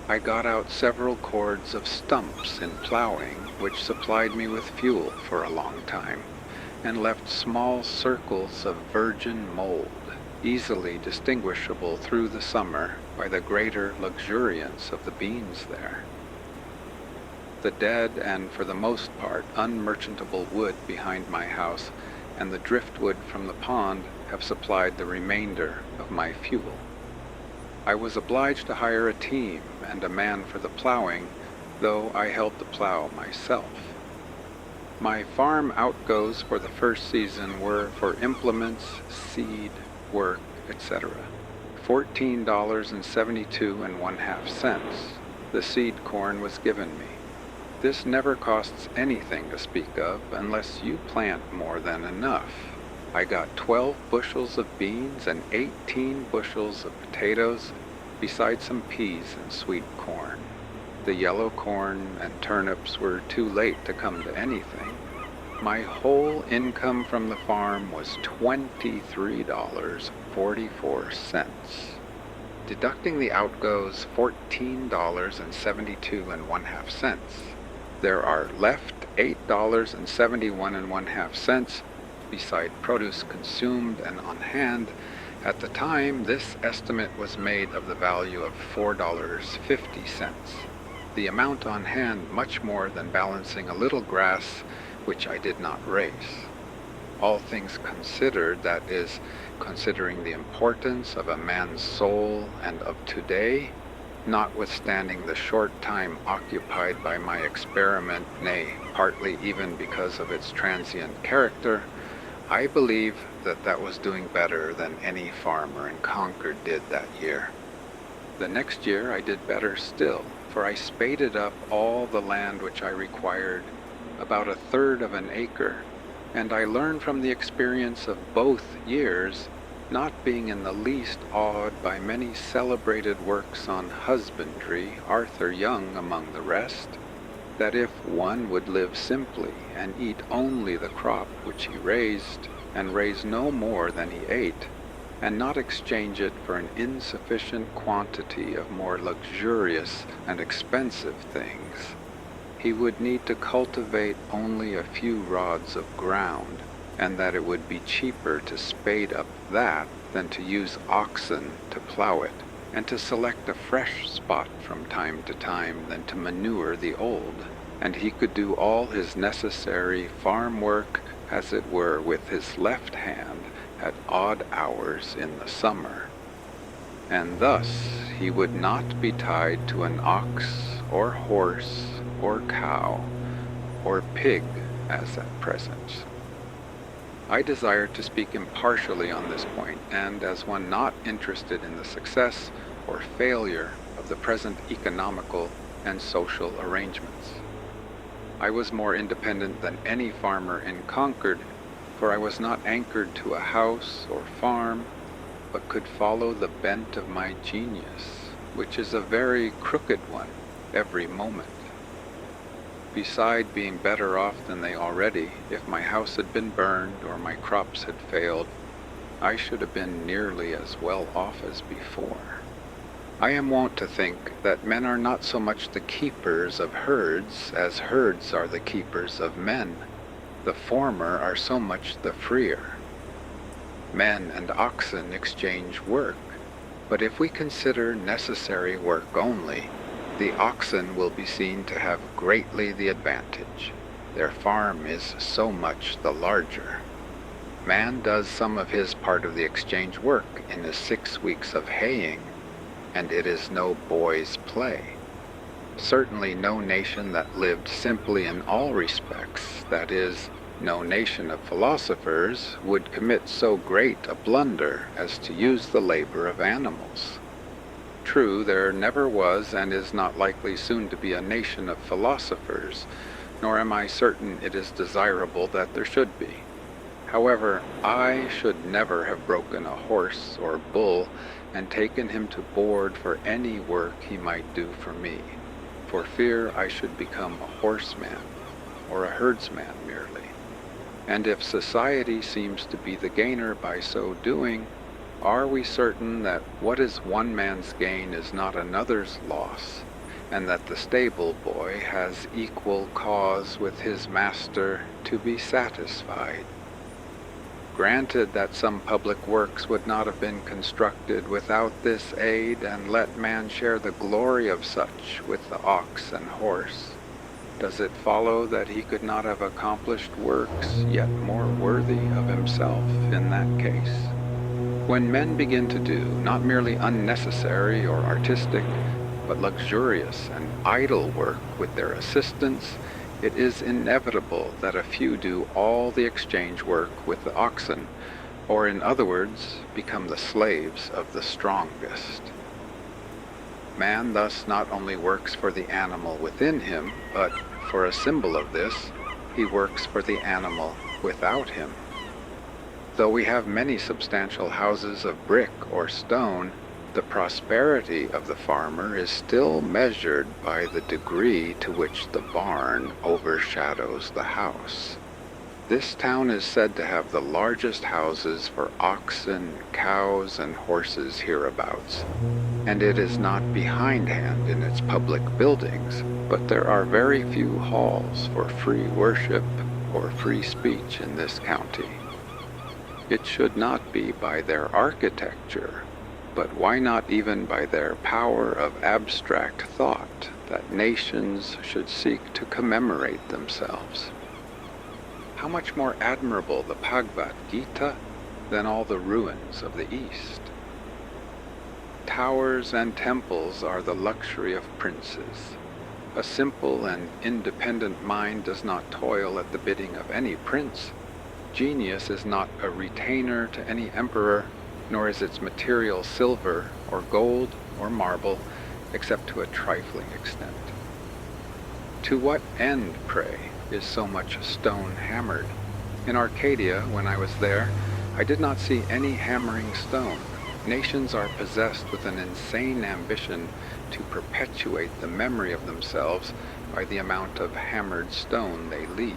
I got out several cords of stumps in plowing, which supplied me with fuel for a long time, and left small circles of virgin mold, easily distinguishable through the summer by the greater luxuriance of the beans there. The dead and, for the most part, unmerchantable wood behind my house and the driftwood from the pond have supplied the remainder of my fuel. I was obliged to hire a team and a man for the plowing, though I held the plow myself. My farm outgoes for the first season were for implements, seed, work, etc. $14.72 the seed corn was given me. This never costs anything to speak of unless you plant more than enough. I got 12 bushels of beans and 18 bushels of potatoes, besides some peas and sweet corn. The yellow corn and turnips were too late to come to anything. My whole income from the farm was $23.44. Deducting the outgoes $14.72 there are left $8.71 beside produce consumed and on hand. At the time, this estimate was made of the value of $4.50. The amount on hand much more than balancing a little grass which I did not raise. All things considered, that is, considering the importance of a man's soul and of today, notwithstanding the short time occupied by my experiment, nay, partly even because of its transient character, I believe that that was doing better than any farmer in Concord did that year. The next year I did better still, for I spaded up all the land which I required, about 1/3 of an acre, and I learned from the experience of both years, not being in the least awed by many celebrated works on husbandry, Arthur Young among the rest, that if one would live simply and eat only the crop which he raised, and raise no more than he ate, and not exchange it for an insufficient quantity of more luxurious and expensive things, he would need to cultivate only a few rods of ground, and that it would be cheaper to spade up that than to use oxen to plow it, and to select a fresh spot from time to time than to manure the old, and he could do all his necessary farm work, as it were, with his left hand at odd hours in the summer. And thus he would not be tied to an ox or horse or cow or pig as at present. I desire to speak impartially on this point, and as one not interested in the success or failure of the present economical and social arrangements. I was more independent than any farmer in Concord, for I was not anchored to a house or farm, but could follow the bent of my genius, which is a very crooked one every moment. Beside being better off than they already, if my house had been burned or my crops had failed, I should have been nearly as well off as before. I am wont to think that men are not so much the keepers of herds as herds are the keepers of men. The former are so much the freer. Men and oxen exchange work, but if we consider necessary work only, the oxen will be seen to have greatly the advantage. Their farm is so much the larger. Man does some of his part of the exchange work in his 6 weeks of haying, and it is no boy's play. Certainly no nation that lived simply in all respects, that is, no nation of philosophers, would commit so great a blunder as to use the labor of animals. True, there never was and is not likely soon to be a nation of philosophers, nor am I certain it is desirable that there should be. However, I should never have broken a horse or bull and taken him to board for any work he might do for me, for fear I should become a horseman or a herdsman merely. And if society seems to be the gainer by so doing, are we certain that what is one man's gain is not another's loss, and that the stable boy has equal cause with his master to be satisfied? Granted that some public works would not have been constructed without this aid, and let man share the glory of such with the ox and horse, does it follow that he could not have accomplished works yet more worthy of himself in that case? When men begin to do not merely unnecessary or artistic, but luxurious and idle work with their assistants, it is inevitable that a few do all the exchange work with the oxen, or in other words, become the slaves of the strongest. Man thus not only works for the animal within him, but, for a symbol of this, he works for the animal without him. Though we have many substantial houses of brick or stone, the prosperity of the farmer is still measured by the degree to which the barn overshadows the house. This town is said to have the largest houses for oxen, cows, and horses hereabouts, and it is not behindhand in its public buildings, but there are very few halls for free worship or free speech in this county. It should not be by their architecture, but why not even by their power of abstract thought, that nations should seek to commemorate themselves? How much more admirable the Bhagavad Gita than all the ruins of the East? Towers and temples are the luxury of princes. A simple and independent mind does not toil at the bidding of any prince. Genius is not a retainer to any emperor, nor is its material silver or gold or marble, except to a trifling extent. To what end, pray, is so much stone hammered? In Arcadia, when I was there, I did not see any hammering stone. Nations are possessed with an insane ambition to perpetuate the memory of themselves by the amount of hammered stone they leave.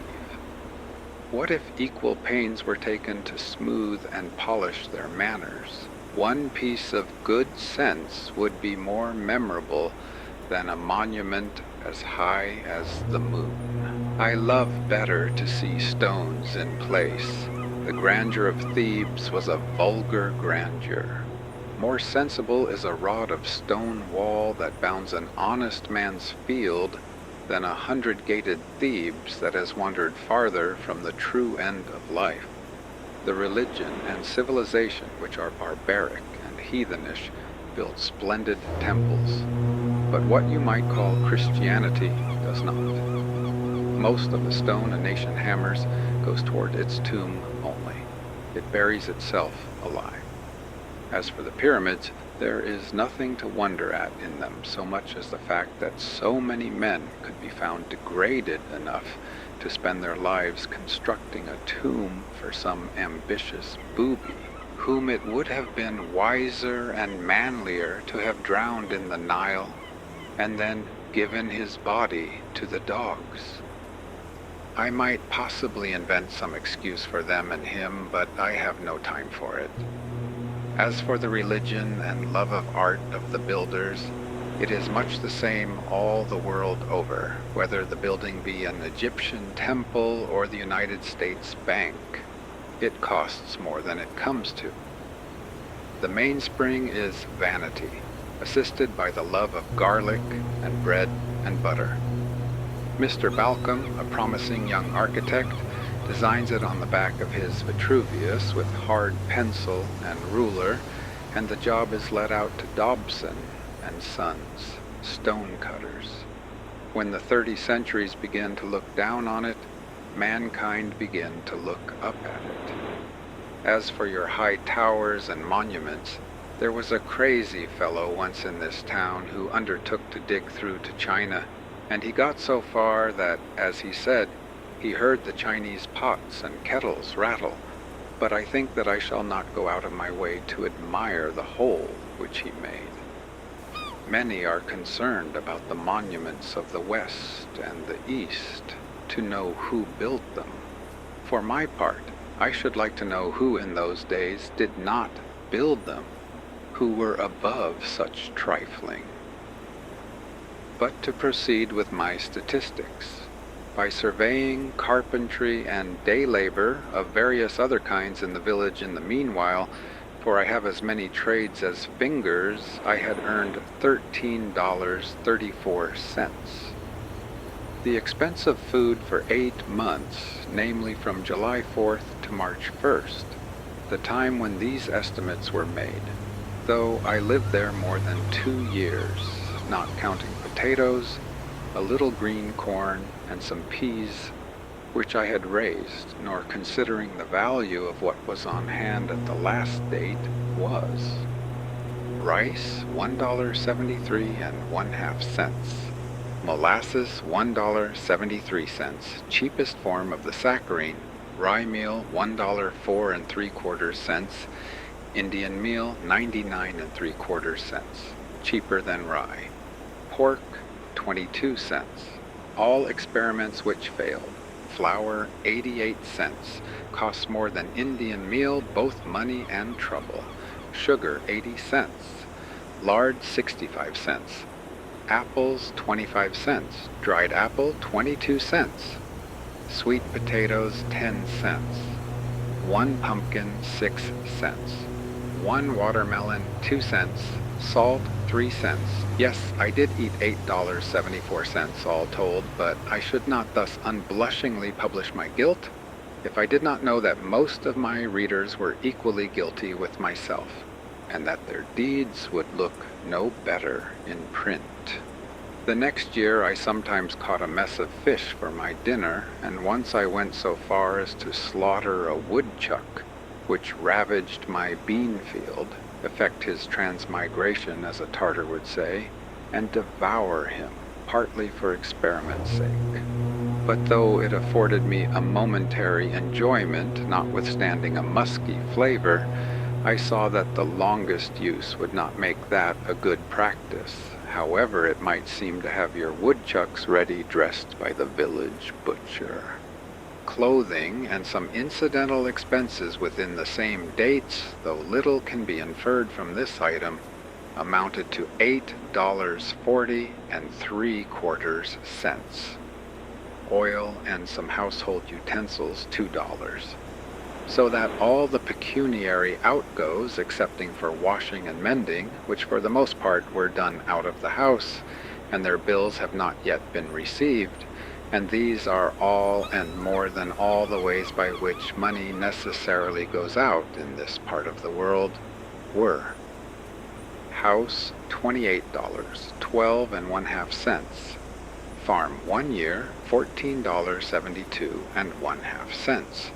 What if equal pains were taken to smooth and polish their manners? One piece of good sense would be more memorable than a monument as high as the moon. I love better to see stones in place. The grandeur of Thebes was a vulgar grandeur. More sensible is a rod of stone wall that bounds an honest man's field than 100-gated Thebes that has wandered farther from the true end of life. The religion and civilization which are barbaric and heathenish build splendid temples, but what you might call Christianity does not. Most of the stone a nation hammers goes toward its tomb only. It buries itself alive. As for the pyramids, there is nothing to wonder at in them so much as the fact that so many men could be found degraded enough to spend their lives constructing a tomb for some ambitious booby, whom it would have been wiser and manlier to have drowned in the Nile, and then given his body to the dogs. I might possibly invent some excuse for them and him, but I have no time for it. As for the religion and love of art of the builders, it is much the same all the world over, whether the building be an Egyptian temple or the United States Bank. It costs more than it comes to. The mainspring is vanity, assisted by the love of garlic and bread and butter. Mr. Balcom, a promising young architect, designs it on the back of his Vitruvius with hard pencil and ruler, and the job is let out to Dobson and Sons, stonecutters. When the 30 centuries begin to look down on it, mankind begin to look up at it. As for your high towers and monuments, there was a crazy fellow once in this town who undertook to dig through to China, and he got so far that, as he said, he heard the Chinese pots and kettles rattle, but I think that I shall not go out of my way to admire the hole which he made. Many are concerned about the monuments of the West and the East, to know who built them. For my part, I should like to know who in those days did not build them, who were above such trifling. But to proceed with my statistics, by surveying, carpentry, and day labor of various other kinds in the village in the meanwhile, for I have as many trades as fingers, I had earned $13.34. The expense of food for 8 months, namely from July 4th to March 1st, the time when these estimates were made, though I lived there more than 2 years, not counting potatoes, a little green corn, and some peas, which I had raised, nor considering the value of what was on hand at the last date, was rice $1.73 1/2, molasses $1.73, cheapest form of the saccharine, rye meal $1.04 3/4, Indian meal 99 3/4, cheaper than rye, pork 22 cents, all experiments which failed. Flour 88 cents, costs more than Indian meal, both money and trouble. Sugar 80 cents, lard 65 cents, apples 25 cents, dried apple 22 cents, sweet potatoes 10 cents, 1 pumpkin 6 cents, 1 watermelon 2 cents, salt 3 cents. Yes, I did eat $8.74 all told, but I should not thus unblushingly publish my guilt if I did not know that most of my readers were equally guilty with myself, and that their deeds would look no better in print. The next year I sometimes caught a mess of fish for my dinner, and once I went so far as to slaughter a woodchuck, which ravaged my bean field, effect his transmigration, as a Tartar would say, and devour him, partly for experiment's sake. But though it afforded me a momentary enjoyment, notwithstanding a musky flavor, I saw that the longest use would not make that a good practice, however it might seem to have your woodchucks ready dressed by the village butcher. Clothing and some incidental expenses within the same dates, though little can be inferred from this item, amounted to $8.40 3/4. Oil and some household utensils $2. So that all the pecuniary outgoes, excepting for washing and mending, which for the most part were done out of the house, and their bills have not yet been received, and these are all and more than all the ways by which money necessarily goes out in this part of the world, were: house $28, 12 1/2. Farm 1 year, $14.72 1/2.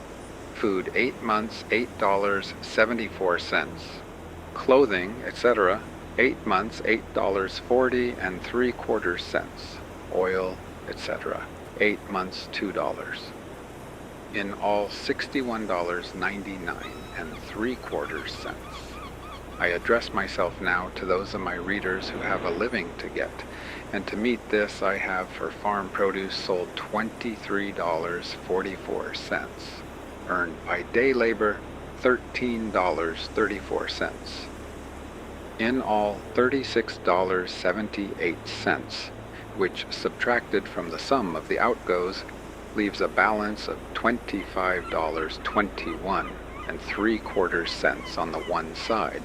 Food 8 months, $8.74. Clothing, etc., 8 months, $8.40 3/4. Oil, etc., 8 months, $2. In all, $61.99 3/4. I address myself now to those of my readers who have a living to get, and to meet this I have for farm produce sold $23.44, earned by day labor $13.34. In all, $36.78, which, subtracted from the sum of the outgoes, leaves a balance of $25.21 and 3/4 cents on the one side,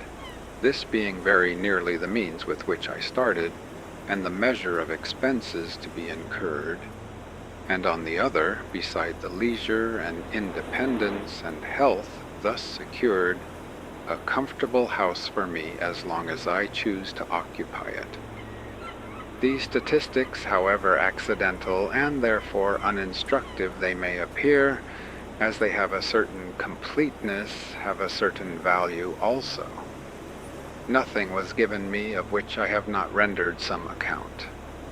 this being very nearly the means with which I started, and the measure of expenses to be incurred, and on the other, beside the leisure and independence and health thus secured, a comfortable house for me as long as I choose to occupy it. These statistics, however accidental and therefore uninstructive they may appear, as they have a certain completeness, have a certain value also. Nothing was given me of which I have not rendered some account.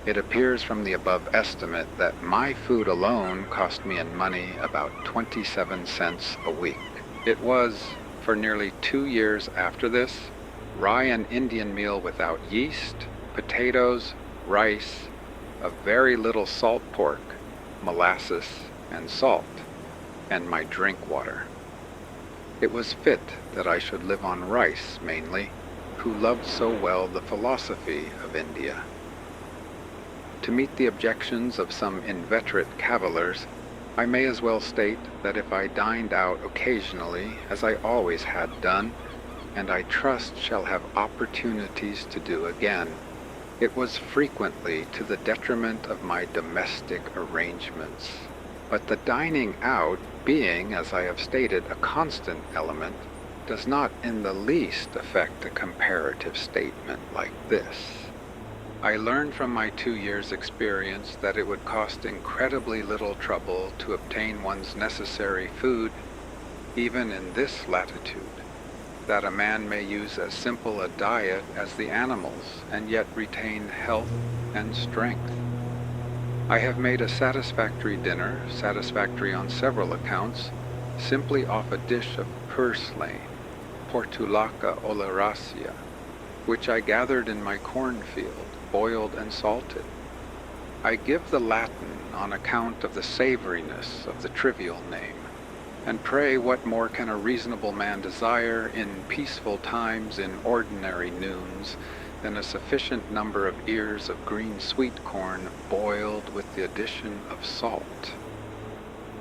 It appears from the above estimate that my food alone cost me in money about 27 cents a week. It was, for nearly 2 years after this, rye and Indian meal without yeast, potatoes, rice, a very little salt pork, molasses, and salt, and my drink water. It was fit that I should live on rice mainly, who loved so well the philosophy of India. To meet the objections of some inveterate cavillers, I may as well state that if I dined out occasionally, as I always had done, and I trust shall have opportunities to do again, it was frequently to the detriment of my domestic arrangements. But the dining out, being, as I have stated, a constant element, does not in the least affect a comparative statement like this. I learned from my 2 years' experience that it would cost incredibly little trouble to obtain one's necessary food, even in this latitude, that a man may use as simple a diet as the animals and yet retain health and strength. I have made a satisfactory dinner, satisfactory on several accounts, simply off a dish of purslane, Portulaca oleracea, which I gathered in my cornfield, boiled and salted. I give the Latin on account of the savoriness of the trivial name, and pray what more can a reasonable man desire in peaceful times in ordinary noons than a sufficient number of ears of green sweet corn boiled with the addition of salt.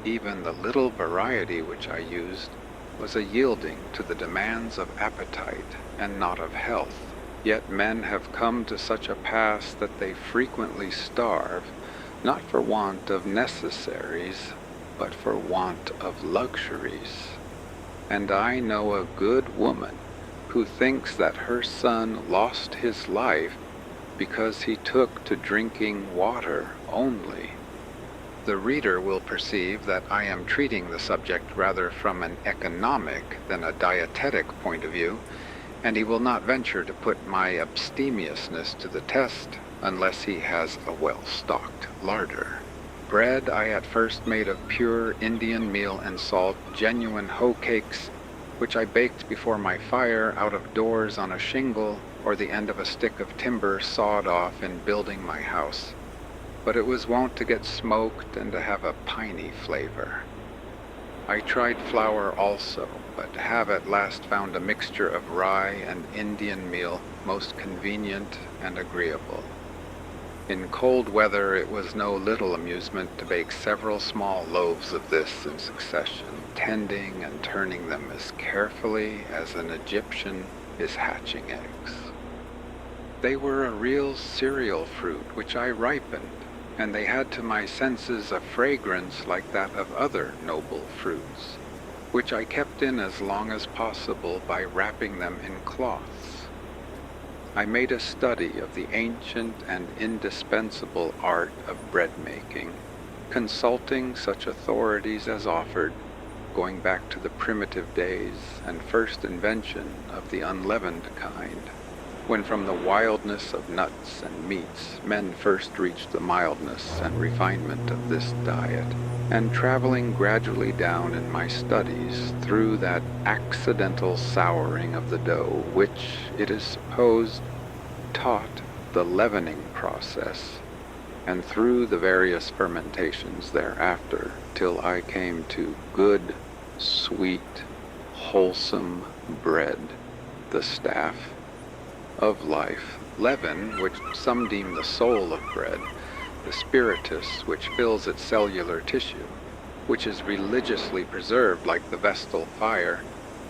Even the little variety which I used was a yielding to the demands of appetite and not of health. Yet men have come to such a pass that they frequently starve, not for want of necessaries, but for want of luxuries. And I know a good woman who thinks that her son lost his life because he took to drinking water only. The reader will perceive that I am treating the subject rather from an economic than a dietetic point of view, and he will not venture to put my abstemiousness to the test unless he has a well-stocked larder. Bread I at first made of pure Indian meal and salt, genuine hoe cakes, which I baked before my fire out of doors on a shingle or the end of a stick of timber sawed off in building my house. But it was wont to get smoked and to have a piney flavor. I tried flour also, but have at last found a mixture of rye and Indian meal most convenient and agreeable. In cold weather it was no little amusement to bake several small loaves of this in succession, tending and turning them as carefully as an Egyptian is hatching eggs. They were a real cereal fruit which I ripened, and they had to my senses a fragrance like that of other noble fruits, which I kept in as long as possible by wrapping them in cloths. I made a study of the ancient and indispensable art of bread-making, consulting such authorities as offered, going back to the primitive days and first invention of the unleavened kind. when from the wildness of nuts and meats men first reached the mildness and refinement of this diet, and traveling gradually down in my studies through that accidental souring of the dough which, it is supposed, taught the leavening process, and through the various fermentations thereafter, till I came to good, sweet, wholesome bread, the staff of life, leaven, which some deem the soul of bread, the spiritus which fills its cellular tissue, which is religiously preserved like the vestal fire,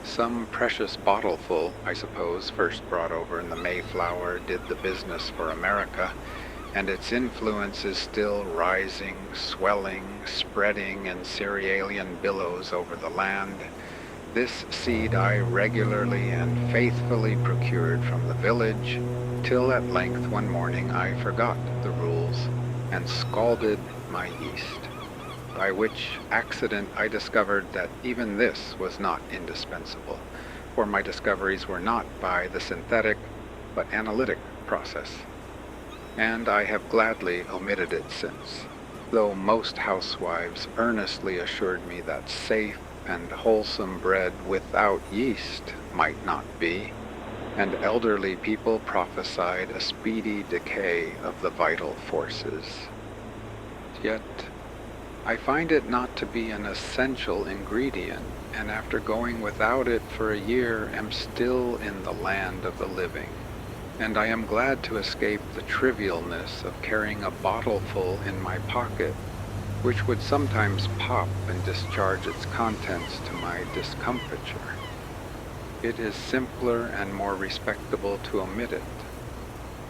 some precious bottleful, I suppose, first brought over in the Mayflower, did the business for America, and its influence is still rising, swelling, spreading in cerealian billows over the land. This seed I regularly and faithfully procured from the village, till at length one morning I forgot the rules and scalded my yeast, by which accident I discovered that even this was not indispensable, for my discoveries were not by the synthetic but analytic process, and I have gladly omitted it since, though most housewives earnestly assured me that safe and wholesome bread without yeast might not be, and elderly people prophesied a speedy decay of the vital forces. Yet I find it not to be an essential ingredient, and after going without it for a year am still in the land of the living, and I am glad to escape the trivialness of carrying a bottleful in my pocket, which would sometimes pop and discharge its contents to my discomfiture. It is simpler and more respectable to omit it.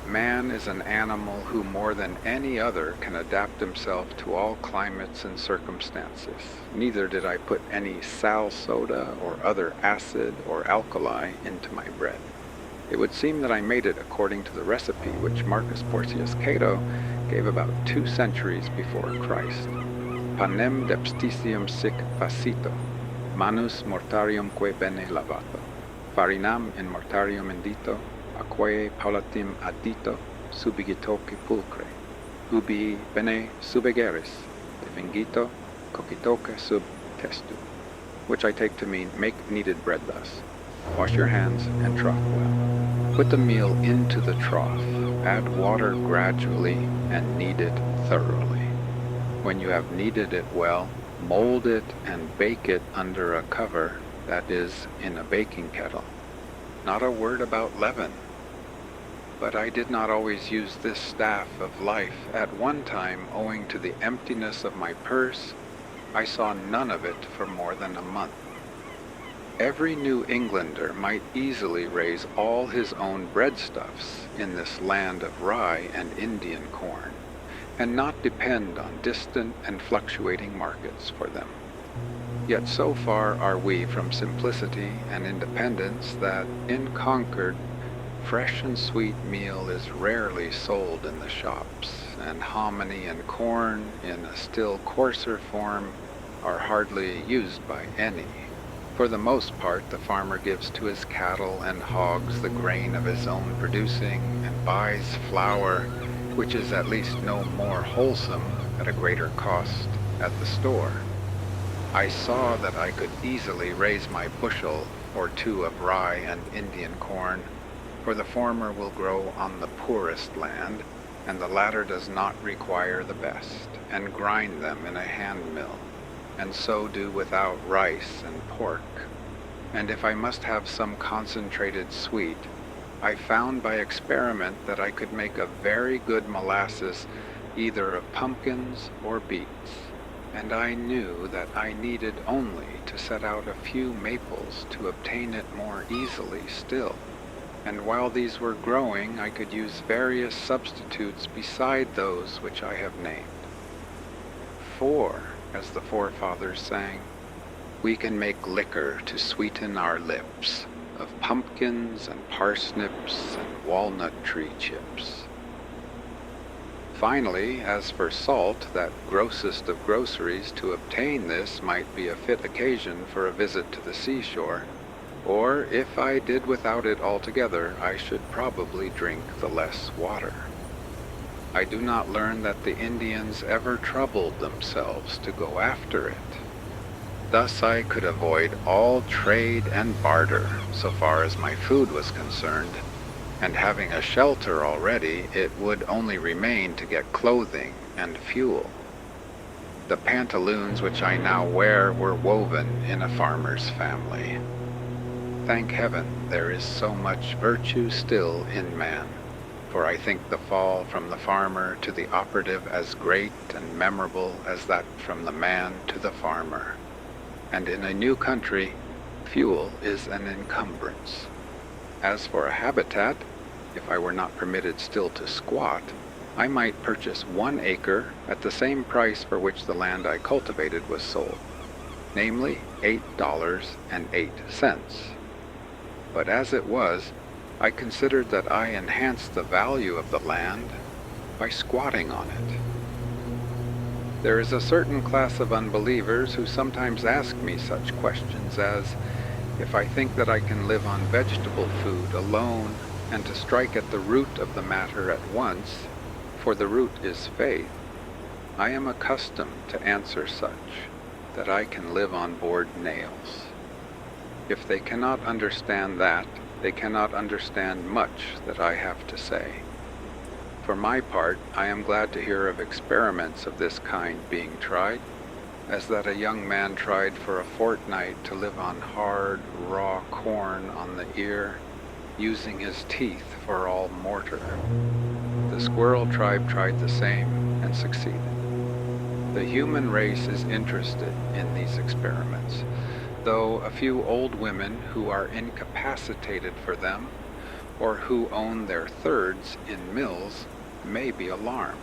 Man is an animal who more than any other can adapt himself to all climates and circumstances. Neither did I put any sal soda or other acid or alkali into my bread. It would seem that I made it according to the recipe which Marcus Porcius Cato gave about 2 centuries before Christ. Panem depsticium sic facito, manus mortarium que bene lavato, farinam in mortarium indito, aquae paulatim addito, subigitoque pulcre, ubi bene subegeris, defingito, cocitoque sub testu, which I take to mean, make kneaded bread thus. Wash your hands and trough well. Put the meal into the trough, add water gradually, and knead it thoroughly. When you have kneaded it well, mold it and bake it under a cover, that is, in a baking kettle. Not a word about leaven. But I did not always use this staff of life. At one time, owing to the emptiness of my purse, I saw none of it for more than a month. Every New Englander might easily raise all his own breadstuffs in this land of rye and Indian corn, and not depend on distant and fluctuating markets for them. Yet so far are we from simplicity and independence that, in Concord, fresh and sweet meal is rarely sold in the shops, and hominy and corn, in a still coarser form, are hardly used by any. For the most part, the farmer gives to his cattle and hogs the grain of his own producing, and buys flour, which is at least no more wholesome, at a greater cost at the store. I saw that I could easily raise my bushel or 2 of rye and Indian corn, for the former will grow on the poorest land, and the latter does not require the best, and grind them in a hand mill, and so do without rice and pork. And if I must have some concentrated sweet, I found by experiment that I could make a very good molasses either of pumpkins or beets, and I knew that I needed only to set out a few maples to obtain it more easily still. And while these were growing, I could use various substitutes beside those which I have named. For, as the forefathers sang, we can make liquor to sweeten our lips, of pumpkins and parsnips and walnut tree chips. Finally, as for salt, that grossest of groceries, to obtain this might be a fit occasion for a visit to the seashore, Or if I did without it altogether, I should probably drink the less water. I do not learn that the Indians ever troubled themselves to go after it. Thus I could avoid all trade and barter so far as my food was concerned, and having a shelter already, it would only remain to get clothing and fuel. The pantaloons which I now wear were woven in a farmer's family. Thank heaven there is so much virtue still in man, for I think the fall from the farmer to the operative as great and memorable as that from the man to the farmer. And in a new country, fuel is an encumbrance. As for a habitat, if I were not permitted still to squat, I might purchase 1 acre at the same price for which the land I cultivated was sold, namely $8.08. But as it was, I considered that I enhanced the value of the land by squatting on it. There is a certain class of unbelievers who sometimes ask me such questions as, if I think that I can live on vegetable food alone, and to strike at the root of the matter at once, for the root is faith, I am accustomed to answer such, that I can live on board nails. If they cannot understand that, they cannot understand much that I have to say. For my part, I am glad to hear of experiments of this kind being tried, as that a young man tried for a fortnight to live on hard, raw corn on the ear, using his teeth for all mortar. The squirrel tribe tried the same and succeeded. The human race is interested in these experiments, though a few old women who are incapacitated for them, or who own their thirds in mills, may be alarmed.